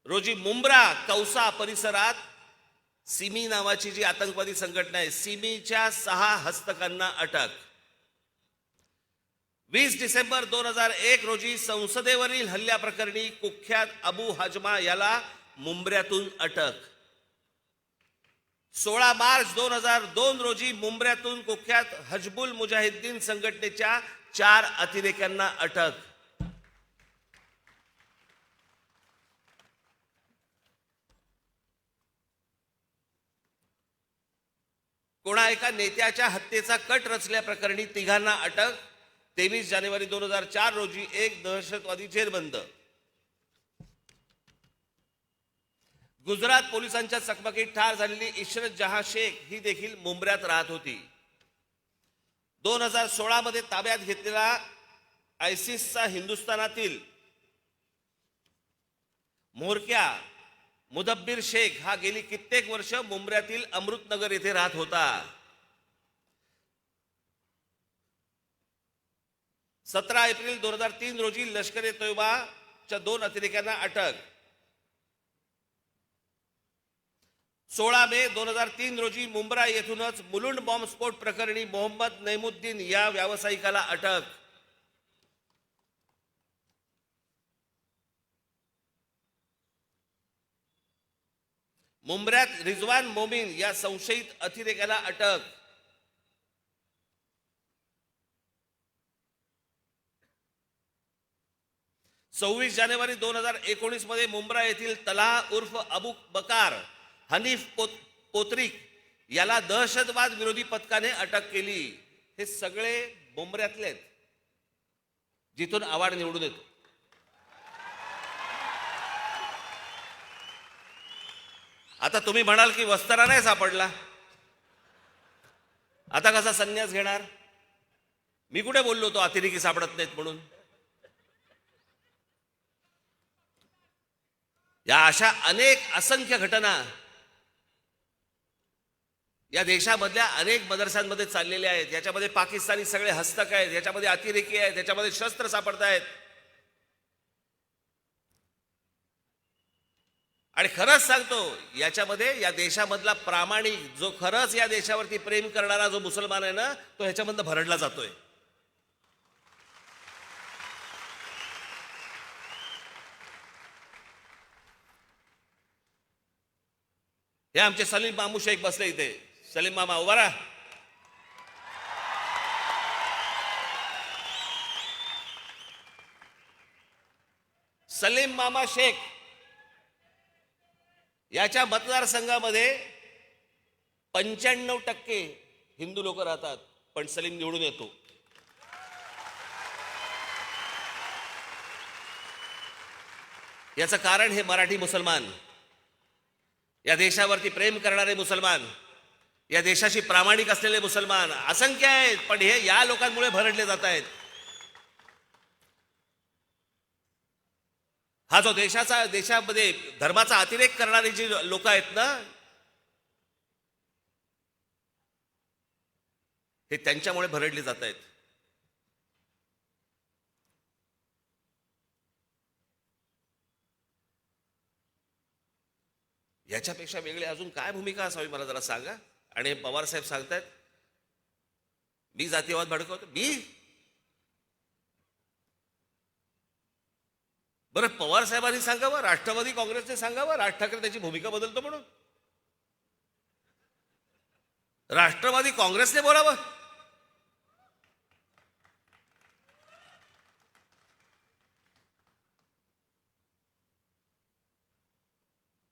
रोजी मुंब्रा कौसा परिसरात सिमी नावाची जी आतंकवादी संघटना आहे, सिमीच्या 6 हस्तकांना अटक. 20 डिसेंबर 2001 रोजी संसदेवरील हल्ल्याप्रकरणी कुख्यात अबू हाजमा याला मुंब्र्यातून अटक. 16 मार्च 2002 रोजी मुंब्र्यातून कुख्यात हजबुल मुजाहिद्दीन संघटनेच्या 4 अतिरेक्यांना अटक. कोणा एका नेत्याच्या हत्येचा कट रचल्याप्रकरणी 3घांना अटक. 23 जानेवारी 2004 रोजी एक दहशतवादी जेरबंद. गुजरात पोलिसांच्या चकमकीत ठार झालेली इशरत जहां शेख ही देखील मुंब्र्यात राहत होती. 2016 मध्ये ताब्यात घेतलेला आयसिसचा हिंदुस्थानातील म्होरक्या मुदब्बिर शेख हा गेली कित्येक वर्ष मुंब्र्यातील अमृतनगर येथे राहत होता. 17 एप्रिल 2003 रोजी लष्कर ए तोयबाच्या 2 अतिरेक्यांना अटक. 16 मे 2003 रोजी मुंब्रा येथूनच मुलुंड बॉम्बस्फोट प्रकरणी मोहम्मद नैमुद्दीन या व्यावसायिकाला अटक. मुंब्र्यात रिजवान मोमीन या संशयित अतिरेक्याला अटक. सव्वीस जानेवारी 2019 मध्ये मुंब्रा येथील तलाह उर्फ अबू बकार हनीफ पोत्रिक याला दहशतवाद विरोधी पथकाने अटक केली. हे सगळे मुंब्र्यातले आहेत जिथून आवाड निवडून येतो. आता तुम्ही म्हणाल की वस्तारा नाही सापडला, आता कसा संन्यास घेणार? मी कुठे बोललो तो अतिरेकी सापडत नाहीत म्हणून? या अशा अनेक असंख्य घटना या देशामधल्या अनेक मदरसांमध्ये चाललेल्या आहेत. याच्यामध्ये पाकिस्तानी सगळे हस्तक आहेत, याच्यामध्ये अतिरेकी आहेत, याच्यामध्ये शस्त्र सापडत आहेत. आणि खरंच सांगतो, याच्यामध्ये या देशामधला प्रामाणिक जो खरंच या देशावरती प्रेम करणारा जो मुसलमान आहे ना, तो ह्याच्यामधनं भरडला जातोय. हे आमचे सलीम मामू शेख बसले इथे. सलीम मामा उभा राहा. सलीम मामा शेख याच्या मतदारसंघामध्ये 95% हिंदू लोक राहतात, पण सलीम निवडून येतो. याचं कारण हे मराठी मुसलमान, या देशावरती प्रेम करणारे मुसलमान, या देशाशी प्रामाणिक असलेले मुसलमान असंख्य आहेत, पण हे या लोकांमुळे भरडले जात आहेत. हा जो देशामध्ये धर्माचा अतिरेक करणारी जी लोक आहेत ना, हे त्यांच्यामुळे भरडली जात आहेत. याच्यापेक्षा वेगळी अजून काय भूमिका असावी मला जरा सांगा. आणि पवार साहेब सांगतायत मी जातीयवाद भडकवतो. बरं, पवार साहेबांनी सांगावं, राष्ट्रवादी काँग्रेसने सांगावं राज ठाकरे त्याची भूमिका बदलतो म्हणून. राष्ट्रवादी काँग्रेसने बोलावं.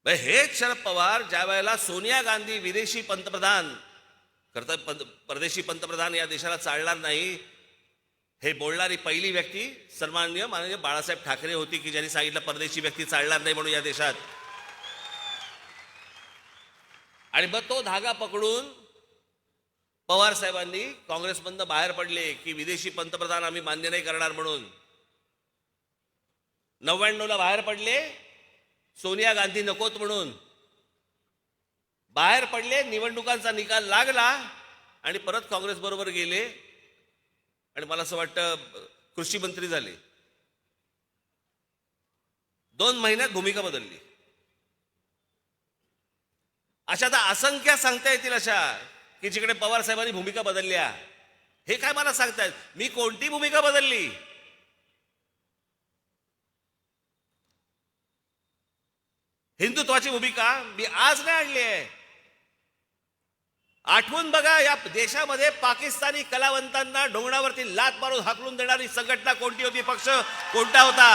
हेच शरद पवार ज्या वेळेला सोनिया गांधी विदेशी पंतप्रधान परदेशी पंतप्रधान या देशाला चालणार नाही हे बोलणारी पहिली व्यक्ती सन्माननीय माननीय बाळासाहेब ठाकरे होती, की ज्यांनी सांगितलं परदेशी व्यक्ती चालणार नाही म्हणून या देशात. आणि मग तो धागा पकडून पवार साहेबांनी काँग्रेसमधनं बाहेर पडले की विदेशी पंतप्रधान आम्ही मान्य नाही करणार म्हणून. 99ला बाहेर पडले, सोनिया गांधी नकोत म्हणून बाहेर पडले. निवडणुकांचा निकाल लागला आणि परत काँग्रेस बरोबर गेले आणि मला असं वाटतं कृषी मंत्री झाले. 2 महिन्यात भूमिका बदलली. अशा तर असंख्य सांगता येतील अशा की जिकडे पवार साहेबांनी भूमिका बदलल्या. हे काय मला सांगतायत मी कोणती भूमिका बदलली? हिंदुत्वाची भूमिका मी आज नाही आणली आहे. आठवून बघा, या देशामध्ये पाकिस्तानी कलावंतांना ढोंगणावरती लात मारून हाकलून देणारी संघटना कोणती होती, पक्ष कोणता होता?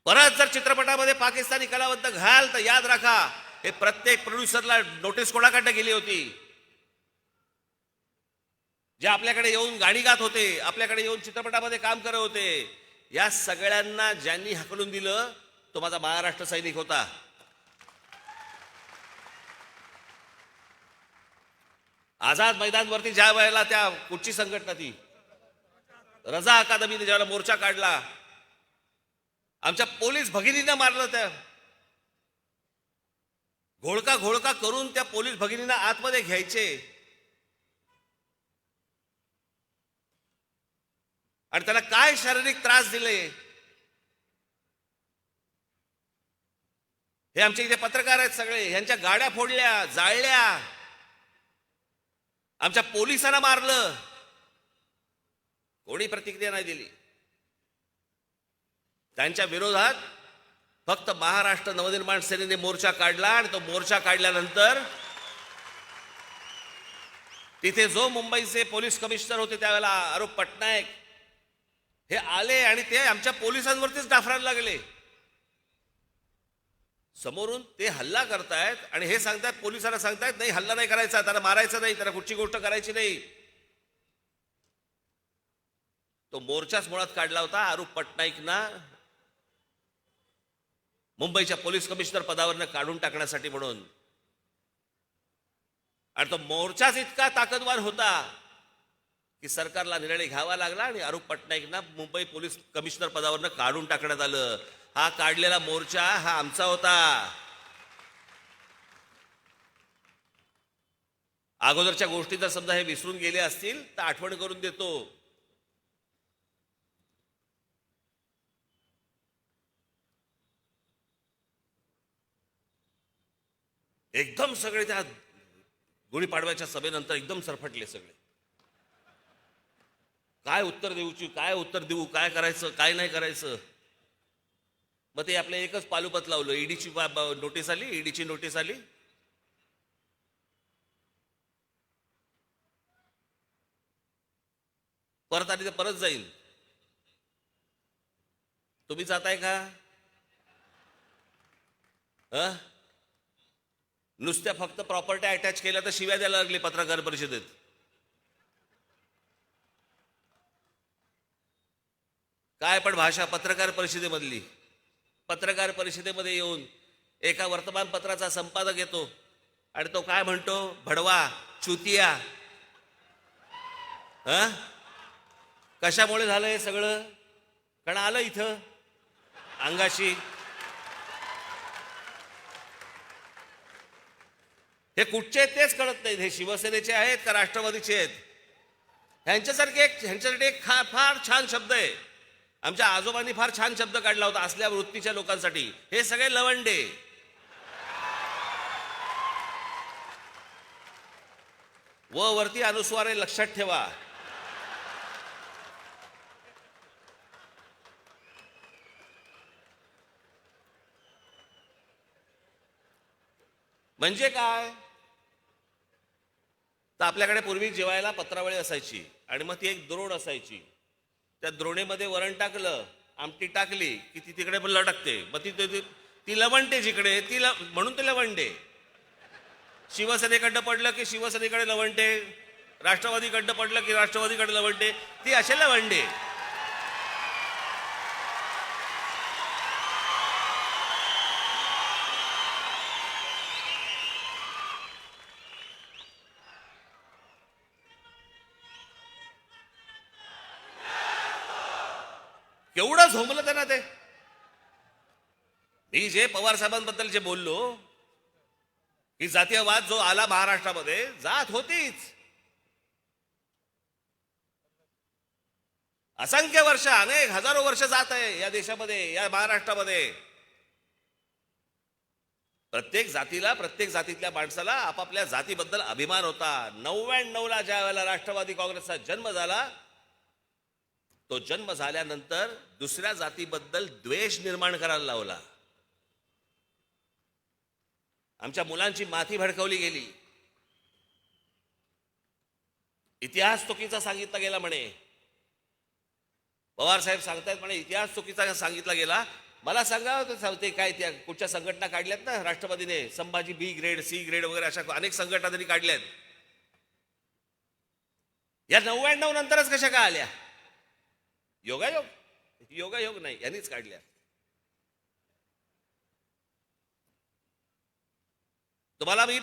परत जर चित्रपटामध्ये पाकिस्तानी कलावंत घाल तर याद राखा, हे प्रत्येक प्रोड्युसरला नोटीस कोणाकडे गेली होती? जे आपल्याकडे येऊन गाणी गात होते, आपल्याकडे येऊन चित्रपटामध्ये काम करत होते, या सगळ्यांना ज्यांनी हकलून दिलं तो माझा महाराष्ट्र सैनिक होता. आझाद मैदानवरती ज्या वेळेला त्या कुठची संघटना ती रजा अकादमीने ज्यावेळेला मोर्चा काढला, आमच्या पोलीस भगिनींना मारलं. त्या घोळका करून त्या पोलीस भगिनींना आतमध्ये घ्यायचे आणि त्याला काय शारीरिक त्रास दिले हे आमचे इथे पत्रकार आहेत सगळे. ह्यांच्या गाड्या फोडल्या, जाळल्या, आमच्या पोलिसांना मारलं, कोणी प्रतिक्रिया नाही दिली. त्यांच्या विरोधात फक्त महाराष्ट्र नवनिर्माण सेनेने मोर्चा काढला आणि तो मोर्चा काढल्यानंतर तिथे जो मुंबईचे पोलीस कमिशनर होते त्यावेळेला आरोप पटनायक हे आले आणि ते आमच्या पोलिसांवरतीच डाफरायला लागले. समोरून ते हल्ला करतायत आणि हे सांगतात, पोलिसांना सांगतायत नाही हल्ला नाही करायचा, त्याला मारायचं नाही, त्याला कुठची गोष्ट करायची नाही. तो मोर्चाच मुळात काढला होता अरूप पटनाईकना मुंबईच्या पोलीस कमिशनर पदावरनं काढून टाकण्यासाठी म्हणून. आणि तो मोर्चाच इतका ताकदवार होता की सरकारला निर्णय घ्यावा लागला आणि अरूप पटनाईकना मुंबई पोलीस कमिशनर पदावरनं काढून टाकण्यात आलं. हा काढलेला मोर्चा हा आमचा होता. अगोदरच्या गोष्टी जर समजा हे विसरून गेले असतील तर आठवण करून देतो. एकदम सगळे त्या गुढीपाडव्याच्या सभेनंतर एकदम सरफटले सगळे. काय उत्तर देऊ, काय करायचं, काय नाही करायचं. मग ते आपलं एकच पालुपत लावलं. ईडीची नोटीस आली, ईडीची नोटीस आली. परत आली तर परत जाईन. तुम्ही जाताय का? नुसत्या फक्त प्रॉपर्टी अटॅच केल्या तर शिव्या द्यायला लागली पत्रकार परिषदेत. काय पण भाषा पत्रकार परिषदेमधली. पत्रकार परिषदेमध्ये येऊन एका वर्तमानपत्राचा संपादक येतो आणि तो काय म्हणतो, भडवा, चुतिया. कशामुळे झालं हे सगळं? कारण आलं इथं अंगाशी. हे कुठचे आहेत तेच कळत नाहीत. हे शिवसेनेचे आहेत का राष्ट्रवादीचे आहेत? ह्यांच्यासाठी एक फार छान शब्द आहे. आमच्या आजोबांनी फार छान शब्द काढला होता असल्या वृत्तीच्या लोकांसाठी. हे सगळे लवंडे. वरती अनुस्वार आहे, लक्षात ठेवा. म्हणजे काय? तर आपल्याकडे पूर्वी जेवायला पत्रावळी असायची आणि मग ती एक द्रोण असायची. त्या द्रोणेमध्ये वरण टाकलं, आमटी टाकली की ती तिकडे पण लटकते. मग ती लवंडे जिकडे म्हणून ते लवंडे. शिवसेनेकडनं पडलं की शिवसेनेकडे लवंडे, राष्ट्रवादीकडनं पडलं की राष्ट्रवादीकडे लवंडे. ती असे लवंडे. केवढं झोंबलं त्यांना ते. मी जे पवार साहेबांबद्दल जे बोललो की जातीयवाद जो आला महाराष्ट्रामध्ये, जात होतीच. असंख्य वर्ष, अनेक हजारो वर्ष जात आहे या देशामध्ये, या महाराष्ट्रामध्ये. प्रत्येक जातीला, प्रत्येक जातीतल्या माणसाला आपापल्या जातीबद्दल अभिमान होता. 99ला ज्या वेळेला राष्ट्रवादी काँग्रेसचा जन्म झाला, तो जन्म झाल्यानंतर दुसऱ्या जातीबद्दल द्वेष निर्माण करायला लावला. आमच्या मुलांची माथी भडकवली गेली. इतिहास चुकीचा सांगितला गेला म्हणे. पवार साहेब सांगतायत म्हणे इतिहास चुकीचा सांगितला गेला. मला सांगा ते काय, त्या कुठच्या संघटना काढल्यात ना राष्ट्रवादीने, संभाजी बी ग्रेड, सी ग्रेड वगैरे अशा अनेक संघटना त्यांनी काढल्यात. या 99 नंतरच कशा काय आल्या? योगायोग? योगायोग नाही, यांनीच काढल्या. तुम्हाला मी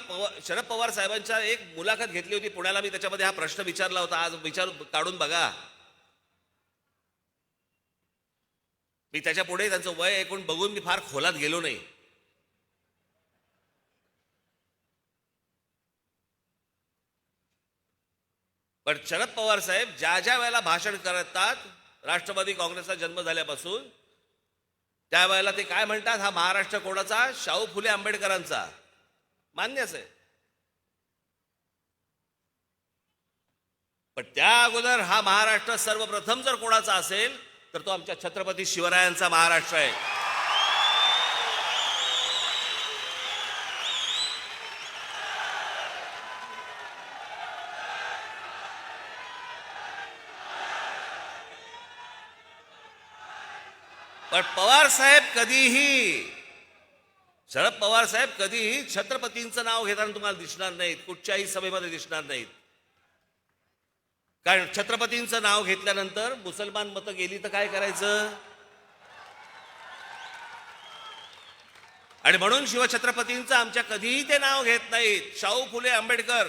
शरद पवार साहेबांच्या एक मुलाखत घेतली होती पुण्याला. मी त्याच्यामध्ये हा प्रश्न विचारला होता. आज काढून बघा. मी त्याच्या पुढे त्यांचं वय ऐकून बघून मी फार खोलात गेलो नाही. पण शरद पवार साहेब ज्या वेळेला भाषण करतात राष्ट्रवादी काँग्रेसचा जन्म झाल्यापासून, त्यावेळेला ते काय म्हणतात, हा महाराष्ट्र कोणाचा? शाहू फुले आंबेडकरांचा. मान्यच आहे. पण त्या अगोदर हा महाराष्ट्र सर्वप्रथम जर कोणाचा असेल तर तो आमच्या छत्रपती शिवरायांचा महाराष्ट्र आहे. पण पवार साहेब कधीही, शरद पवार साहेब कधीही छत्रपतींचं नाव घेताना तुम्हाला दिसणार नाहीत, कुठच्याही सभेमध्ये दिसणार नाहीत. कारण छत्रपतींचं नाव घेतल्यानंतर मुसलमान मतं गेली तर काय करायचं? आणि म्हणून शिवछत्रपतींचं आमच्या कधीही ते नाव घेत नाहीत. शाहू फुले आंबेडकर.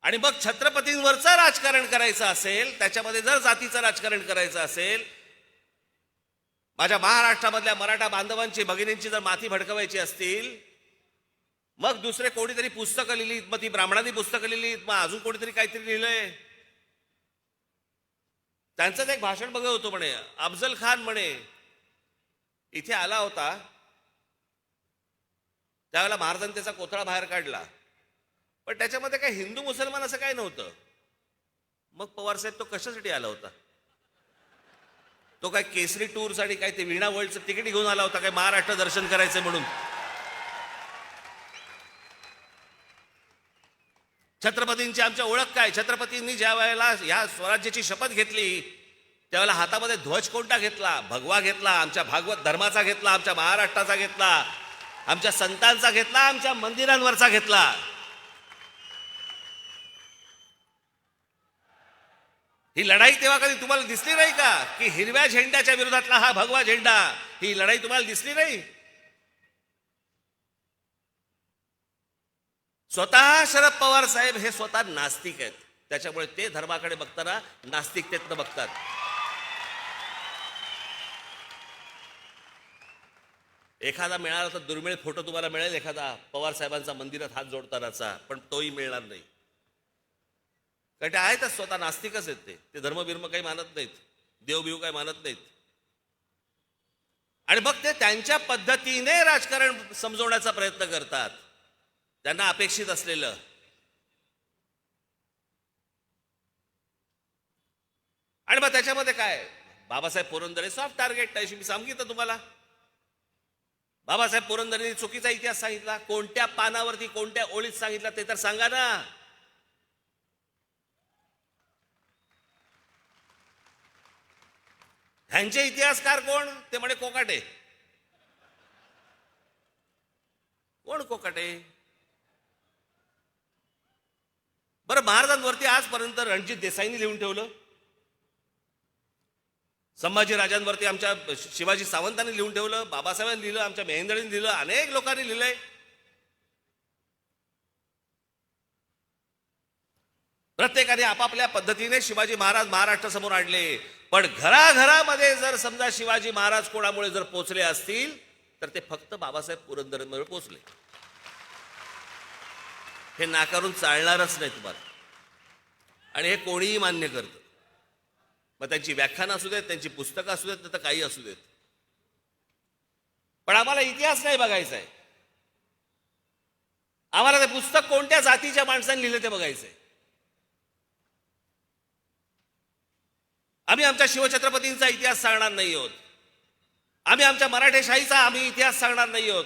आणि मग छत्रपतींवरचं राजकारण करायचं असेल, त्याच्यामध्ये जर जातीचं राजकारण करायचं असेल, माझ्या महाराष्ट्रामधल्या मराठा बांधवांची, भगिनींची जर माथी भडकवायची असतील, मग दुसरे कोणीतरी पुस्तकं लिहिलीत, मग ती ब्राह्मणांनी पुस्तकं लिहिलीत, मग अजून कोणीतरी काहीतरी लिहिलंय. त्यांचंच एक भाषण बघत होतो म्हणे, अफजल खान म्हणे इथे आला होता, त्यावेळेला महाराजांनी त्याचा कोथळा बाहेर काढला, पण त्याच्यामध्ये काय हिंदू मुसलमान असं काय नव्हतं. मग पवार साहेब तो कशासाठी आला होता? तो काय केसरी टूर्स आणि काय ते वीणा वर्ल्डचं तिकीट घेऊन आला होता काय महाराष्ट्र दर्शन करायचं म्हणून? छत्रपतींची आमच्या ओळख काय? छत्रपतींनी ज्या वेळेला या स्वराज्याची शपथ घेतली त्यावेळेला हातामध्ये ध्वज कोणता घेतला? भगवा घेतला, आमच्या भागवत धर्माचा घेतला, आमच्या महाराष्ट्राचा घेतला, आमच्या संतांचा घेतला, आमच्या मंदिरांवरचा घेतला. ही लढाई तेव्हा कधी तुम्हाला दिसली नाही का की हिरव्या झेंड्याच्या विरोधातला हा भगवा झेंडा, ही लढाई तुम्हाला दिसली नाही? स्वतः शरद पवार साहेब हे स्वतः नास्तिक आहेत, त्याच्यामुळे ते धर्माकडे बघताना नास्तिकतेतनं बघतात. एखादा मिळाला तर दुर्मिळ फोटो तुम्हाला मिळेल, एखादा पवार साहेबांचा मंदिरात हात जोडतानाचा, पण तोही मिळणार नाही. कारण ते आहेतच स्वतः नास्तिकच आहेत. ते धर्मबिर्म काही मानत नाहीत, देवबिव काही मानत नाहीत. आणि मग ते त्यांच्या पद्धतीने राजकारण समजवण्याचा प्रयत्न करतात, त्यांना अपेक्षित असलेलं. आणि मग त्याच्यामध्ये काय, बाबासाहेब पुरंदरे सॉफ्ट टार्गेट आहे. मी सांगितलं तुम्हाला, बाबासाहेब पुरंदरेंनी चुकीचा इतिहास सांगितला. कोणत्या पानावरती कोणत्या ओळीत सांगितला ते तर सांगा ना. ह्यांचे इतिहासकार कोण? ते म्हणे कोकाटे. कोण कोकाटे? बरं, महाराजांवरती आजपर्यंत रणजित देसाईंनी लिहून ठेवलं, संभाजी राजांवरती आमच्या शिवाजी सावंतांनी लिहून ठेवलं, बाबासाहेबांनी लिहिलं, आमच्या मेहेंदळींनी लिहिलं, अनेक लोकांनी लिहिलंय. प्रत्येकाने आपापल्या पद्धतीने शिवाजी महाराज महाराष्ट्रासमोर आणले. पण घराघरामध्ये जर समजा शिवाजी महाराज कोणामुळे जर पोचले असतील तर ते फक्त बाबासाहेब पुरंदरेंमुळे पोचले. हे नाकारून चालणारच नाही तुम्हाला. आणि हे कोणीही मान्य करतं. मग त्यांची व्याख्यानं असू देत, त्यांची पुस्तकं असू देत, तर काही असू देत. पण आम्हाला इतिहास नाही बघायचा आहे. आम्हाला ते पुस्तक कोणत्या जातीच्या माणसांनी लिहिलं ते बघायचंय. आम्ही आमच्या शिवछत्रपतींचा इतिहास सांगणार नाही आहोत. आम्ही आमच्या मराठेशाहीचा इतिहास सांगणार नाही आहोत.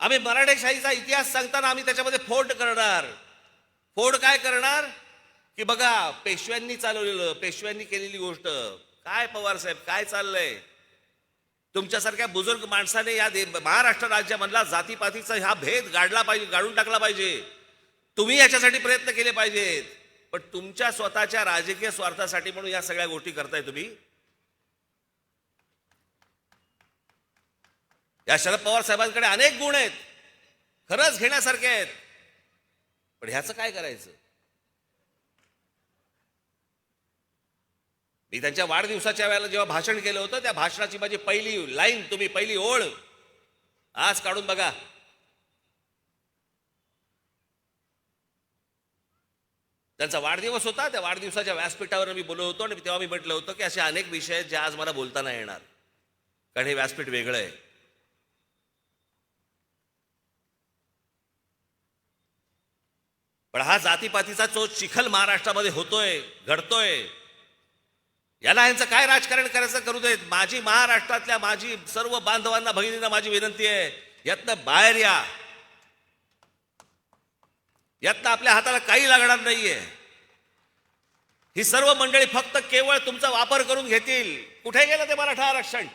आम्ही मराठेशाहीचा इतिहास सांगताना आम्ही त्याच्यामध्ये फोड करणार. फोड काय करणार की बघा पेशव्यांनी चालवलेलं, पेशव्यांनी केलेली गोष्ट. काय पवार साहेब काय चाललंय? तुमच्यासारख्या बुजुर्ग माणसाने या महाराष्ट्र राज्यामधला जातीपातीचा हा भेद गाडला पाहिजे, गाडून टाकला पाहिजे. तुम्ही याच्यासाठी प्रयत्न केले पाहिजेत. पण तुमच्या स्वतःच्या राजकीय स्वार्थासाठी म्हणून या सगळ्या गोष्टी करताय तुम्ही. या शरद पवार साहेबांकडे अनेक गुण आहेत, खरंच घेण्यासारखे आहेत. पण ह्याचं काय करायचं? मी त्यांच्या वाढदिवसाच्या वेळेला जेव्हा भाषण केलं होतं त्या भाषणाची माझी पहिली लाईन, तुम्ही पहिली ओळ आज काढून बघा. त्यांचा वाढदिवस होता, त्या वाढदिवसाच्या व्यासपीठावर मी बोललो होतो आणि तेव्हा मी म्हटलं होतं की असे अनेक विषय आहेत जे आज मला बोलता नाही येणार, कारण हे व्यासपीठ वेगळं आहे. पण हा जातीपातीचा जो चिखल महाराष्ट्रामध्ये होतोय, घडतोय, याला यांचं काय राजकारण करायचं करू देत. माझी महाराष्ट्रातल्या माझी सर्व बांधवांना, भगिनींना माझी विनंती आहे, यातनं बाहेर या. यातनं आपल्या हाताला काही लागणार नाहीये. ही सर्व मंडळी फक्त केवळ तुमचा वापर करून घेतील. कुठे गेलं ते मराठा आरक्षण?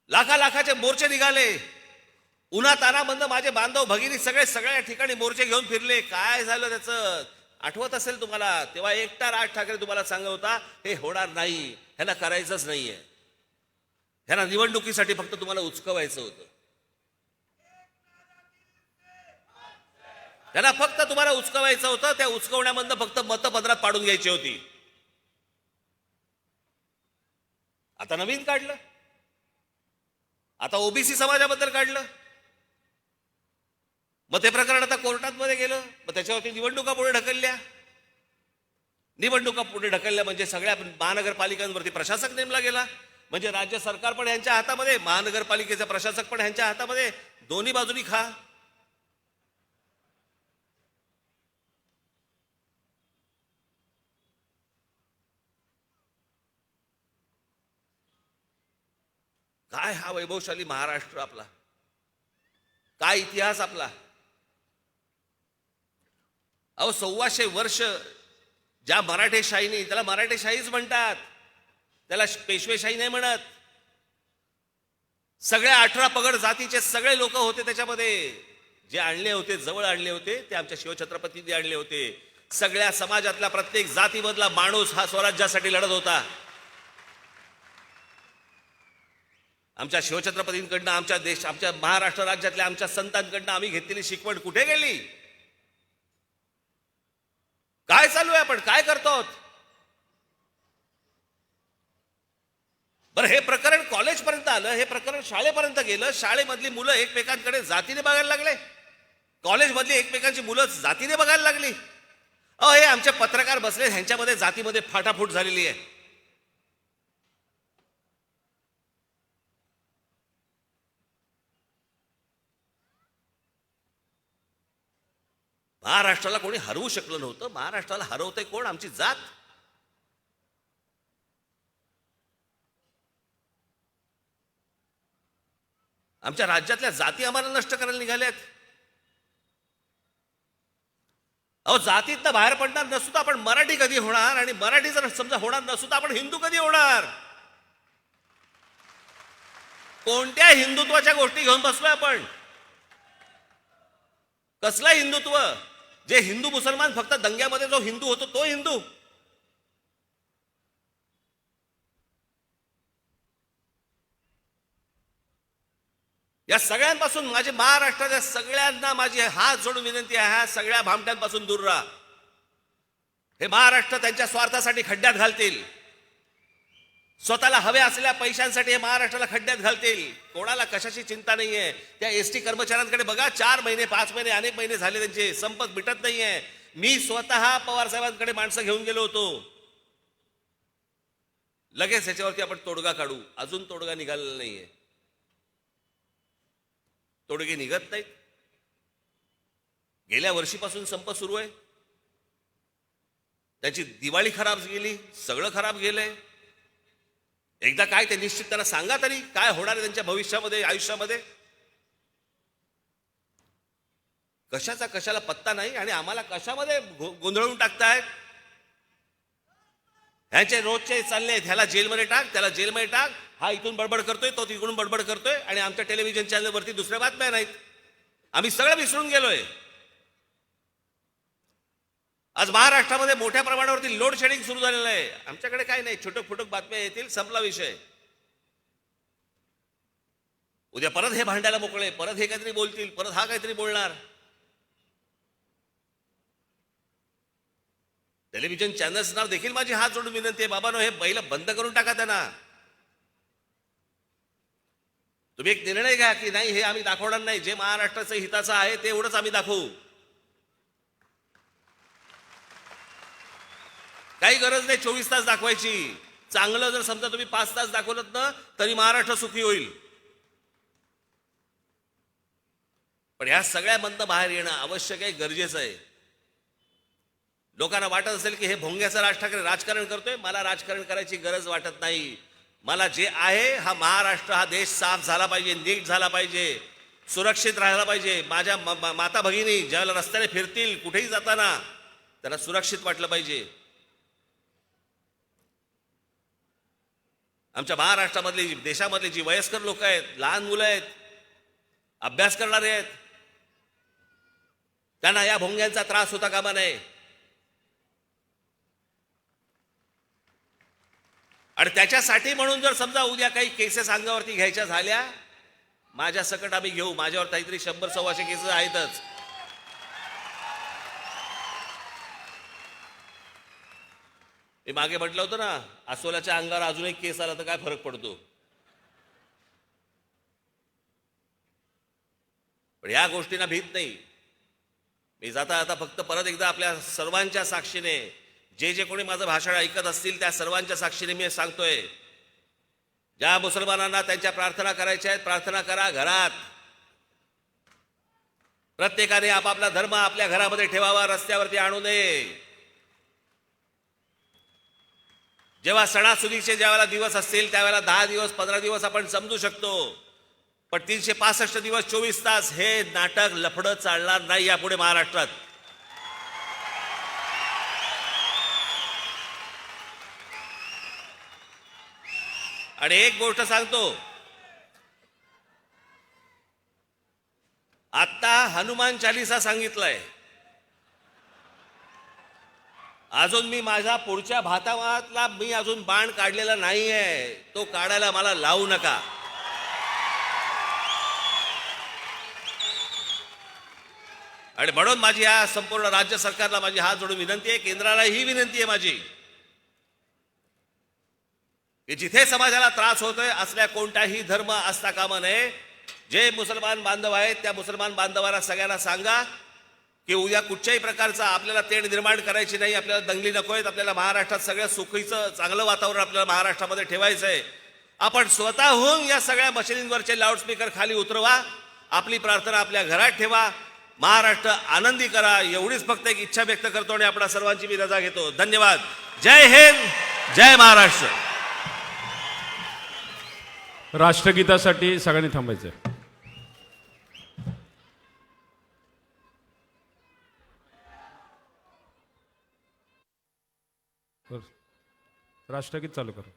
लाखाचे मोर्चे निघाले, उन्हात तानामधनं माझे बांधव भगिनी सगळ्या ठिकाणी मोर्चे घेऊन फिरले. काय झालं त्याचं आठवत असेल तुम्हाला? तेव्हा एकटा राज ठाकरे तुम्हाला सांगत होता हे होणार नाही, ह्यांना करायचंच नाहीये, ह्यांना निवडणुकीसाठी फक्त तुम्हाला उचकवायचं होतं. त्यांना फक्त तुम्हाला उचकवायचं होतं. त्या उचकवण्यामधनं फक्त मतपत्रात पाडून घ्यायची होती. आता नवीन काढलं, आता ओबीसी समाजाबद्दल काढलं. मग ते प्रकरण आता कोर्टात मध्ये गेलं. मग त्याच्यावरती निवडणुका पुढे ढकलल्या. निवडणुका पुढे ढकलल्या म्हणजे सगळ्या महानगरपालिकांवरती प्रशासक नेमला गेला. म्हणजे राज्य सरकार पण यांच्या हातामध्ये, महानगरपालिकेचा प्रशासक पण यांच्या हातामध्ये. दोन्ही बाजूनी खा. काय हा वैभवशाली महाराष्ट्र आपला, काय इतिहास आपला. अहो 125 वर्ष ज्या मराठेशाहीने, त्याला मराठेशाहीच म्हणतात, त्याला पेशवेशाही नाही म्हणत. सगळ्या 18 पगड जातीचे सगळे लोक होते त्याच्यामध्ये. जे आणले होते, जवळ आणले होते, ते आमच्या शिवछत्रपतींनी आणले होते. सगळ्या समाजातला प्रत्येक जातीमधला माणूस हा स्वराज्यासाठी लढत होता. आमच्या शिवछत्रपतींकडनं, आमच्या महाराष्ट्र राज्यातल्या आमच्या संतांकडनं आम्ही घेतलेली शिकवण कुठे गेली? काय चालू आहे? आपण काय करतो? बरं, हे प्रकरण कॉलेजपर्यंत आलं, हे प्रकरण शाळेपर्यंत गेलं. शाळेमधली मुलं एकमेकांकडे जातीने बघायला लागले, कॉलेजमधली एकमेकांची मुलं जातीने बघायला लागली. हे आमचे पत्रकार बसले, ह्यांच्यामध्ये जातीमध्ये फाटाफूट झालेली आहे. महाराष्ट्राला कोणी हरवू शकलं नव्हतं. महाराष्ट्राला हरवतंय कोण? आमची जात. आमच्या राज्यातल्या जाती आम्हाला नष्ट करायला निघाल्यात. जातीतनं बाहेर पडणार नसू तर आपण मराठी कधी होणार? आणि मराठी जर समजा होणार नसू तर आपण हिंदू कधी होणार? कोणत्या हिंदुत्वाच्या गोष्टी घेऊन बसलोय आपण? कसला हिंदुत्व? जे हिंदू मुसलमान फक्त दंग्यामध्ये जो हिंदू होतो तो हिंदू? या सगळ्यांपासून माझे महाराष्ट्राच्या सगळ्यांना माझी हात जोडून विनंती आहे, ह्या सगळ्या भामट्यांपासून दूर राहा. हे महाराष्ट्र त्यांच्या स्वार्थासाठी खड्ड्यात घालतील. स्वतःला हवे असलेल्या पैशांसाठी हे महाराष्ट्राला खड्ड्यात घालतील. कोणाला कशाची चिंता नाहीये. त्या एसटी कर्मचाऱ्यांकडे बघा, 4 महिने 5 महिने अनेक महिने झाले त्यांचे संपत मिटत नाहीये. मी स्वतः पवार साहेबांकडे माणसं घेऊन गेलो होतो. लगेच ह्याच्यावरती आपण तोडगा काढू. अजून तोडगा निघालेला नाहीये. तोडगे निघत नाहीत. गेल्या वर्षीपासून संप सुरू आहे. त्यांची दिवाळी खराब गेली, सगळं खराब गेलंय. एकदा काय ते निश्चित त्यांना सांगा तरी, काय होणार आहे त्यांच्या भविष्यामध्ये, आयुष्यामध्ये. कशाचा कशाला पत्ता नाही आणि आम्हाला कशामध्ये गोंधळून टाकतायत. ह्यांचे रोजचे चालले आहेत, ह्याला जेलमध्ये टाक, त्याला जेलमध्ये टाक, हा इथून बडबड करतोय, तो तिकडून बडबड करतोय, आणि आमच्या टेलिव्हिजन चॅनलवरती दुसऱ्या बातम्या नाहीत. आम्ही सगळं विसरून गेलोय. आज महाराष्ट्रामध्ये मोठ्या प्रमाणावरती लोड शेडिंग सुरू झालेलं आहे. आमच्याकडे काय नाही, छोटक फोटक बातम्या येतील, संपला विषय. उद्या परत हे भांडायला मोकळे, परत हे काहीतरी बोलतील, परत हा काहीतरी बोलणार. टेलिव्हिजन चॅनल्सना देखील माझी हात जोडून विनंती आहे, बाबांनो, हे बैल बंद करून टाका त्यांना. तुम्ही एक निर्णय घ्या की नाही, हे आम्ही दाखवणार नाही. जे महाराष्ट्राचं हिताचं आहे ते एवढंच आम्ही दाखवू. काही गरज नाही 24 तास दाखवायची. चांगलं जर समजा तुम्ही 5 तास दाखवलं ना तरी महाराष्ट्र सुखी होईल. पण ह्या सगळ्यामधनं बाहेर येणं आवश्यक आहे, गरजेचं आहे. लोकांना वाटत असेल की हे भोंग्याचं राज ठाकरे राजकारण करतोय. मला राजकारण करायची गरज वाटत नाही. मला जे आहे, हा महाराष्ट्र, हा देश साफ झाला पाहिजे, नीट झाला पाहिजे, सुरक्षित राहायला पाहिजे. माझ्या माता भगिनी ज्यावेळेला रस्त्याने फिरतील, कुठेही जाताना, त्यांना सुरक्षित वाटलं पाहिजे. आमच्या महाराष्ट्रामधली, देशामधली जी वयस्कर लोक आहेत, लहान मुलं आहेत, अभ्यास करणारे आहेत, त्यांना या भोंग्यांचा त्रास होता कामा नये. आणि त्याच्यासाठी म्हणून जर समजा उद्या काही केसेस अंगावरती घ्यायच्या झाल्या, माझ्या सकट आम्ही घेऊ. माझ्यावर काहीतरी 100-125 केसेस आहेतच. मी मागे म्हटलं होतं ना, अस्वलाच्या अंगावर अजून एक केस आला तर काय फरक पडतो. पण या गोष्टींना भीत नाही. मी जाता आता फक्त परत एकदा आपल्या सर्वांच्या साक्षीने, जे कोणी माझं भाषण ऐकत असतील त्या सर्वांच्या साक्षीने मी सांगतोय, ज्या मुसलमानांना त्यांच्या प्रार्थना करायच्या आहेत, प्रार्थना करा घरात. प्रत्येकाने आपापला धर्म आपल्या घरामध्ये ठेवावा, रस्त्यावरती आणू नये. जेव्हा सणासुदीचे ज्यावेळेला दिवस असतील त्यावेळेला 10 दिवस 15 दिवस आपण समजू शकतो. पण 365 दिवस 24 तास हे नाटक लफडं चालणार नाही यापुढे महाराष्ट्रात. आणि एक गोष्ट सांगतो, आता हनुमान चालीसा सांगितलाय, अजून मी माझ्या पुढच्या भातावातला मी अजून बाण काढलेला नाहीये, तो काढायला मला लावू नका. आणि म्हणून माझी या संपूर्ण राज्य सरकारला माझी हात जोडून विनंती आहे, केंद्राला ही विनंती आहे माझी, की जिथे समाजाला त्रास होतोय असल्या कोणताही धर्म असता कामा नये. जे मुसलमान बांधव आहेत त्या मुसलमान बांधवांना सगळ्यांना सांगा की उद्या कुठच्याही प्रकारचा आपल्याला तेढ निर्माण करायची नाही, आपल्याला दंगली नको आहेत, आपल्याला महाराष्ट्रात सगळ्या सुखीचं चांगलं वातावरण आपल्याला महाराष्ट्रामध्ये ठेवायचं आहे. आपण स्वतःहून या सगळ्या मशिनींवरचे लाऊडस्पीकर खाली उतरवा, आपली प्रार्थना आपल्या घरात ठेवा, महाराष्ट्र आनंदी करा, एवढीच फक्त एक इच्छा व्यक्त करतो आणि आपल्या सर्वांची मी रजा घेतो. धन्यवाद. जय हिंद, जय महाराष्ट्र. राष्ट्रगीतासाठी सगळ्यांनी थांबायचं. राष्ट्रगीत चालू करा.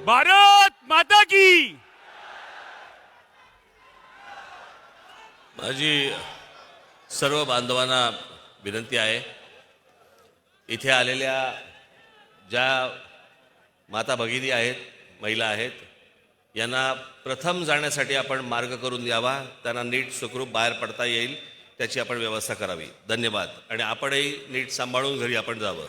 भारत माता की. माझी सर्व बांधवांना विनंती आहे, इथे आलेल्या ज्या माता भगिनी आहेत, महिला आहेत, यांना प्रथम जाण्यासाठी आपण मार्ग करून द्यावा, त्यांना नीट सुखरूप बाहेर पडता येईल त्याची आपण व्यवस्था करावी. धन्यवाद. आणि आपणही नीट सांभाळून घरी आपण जावं.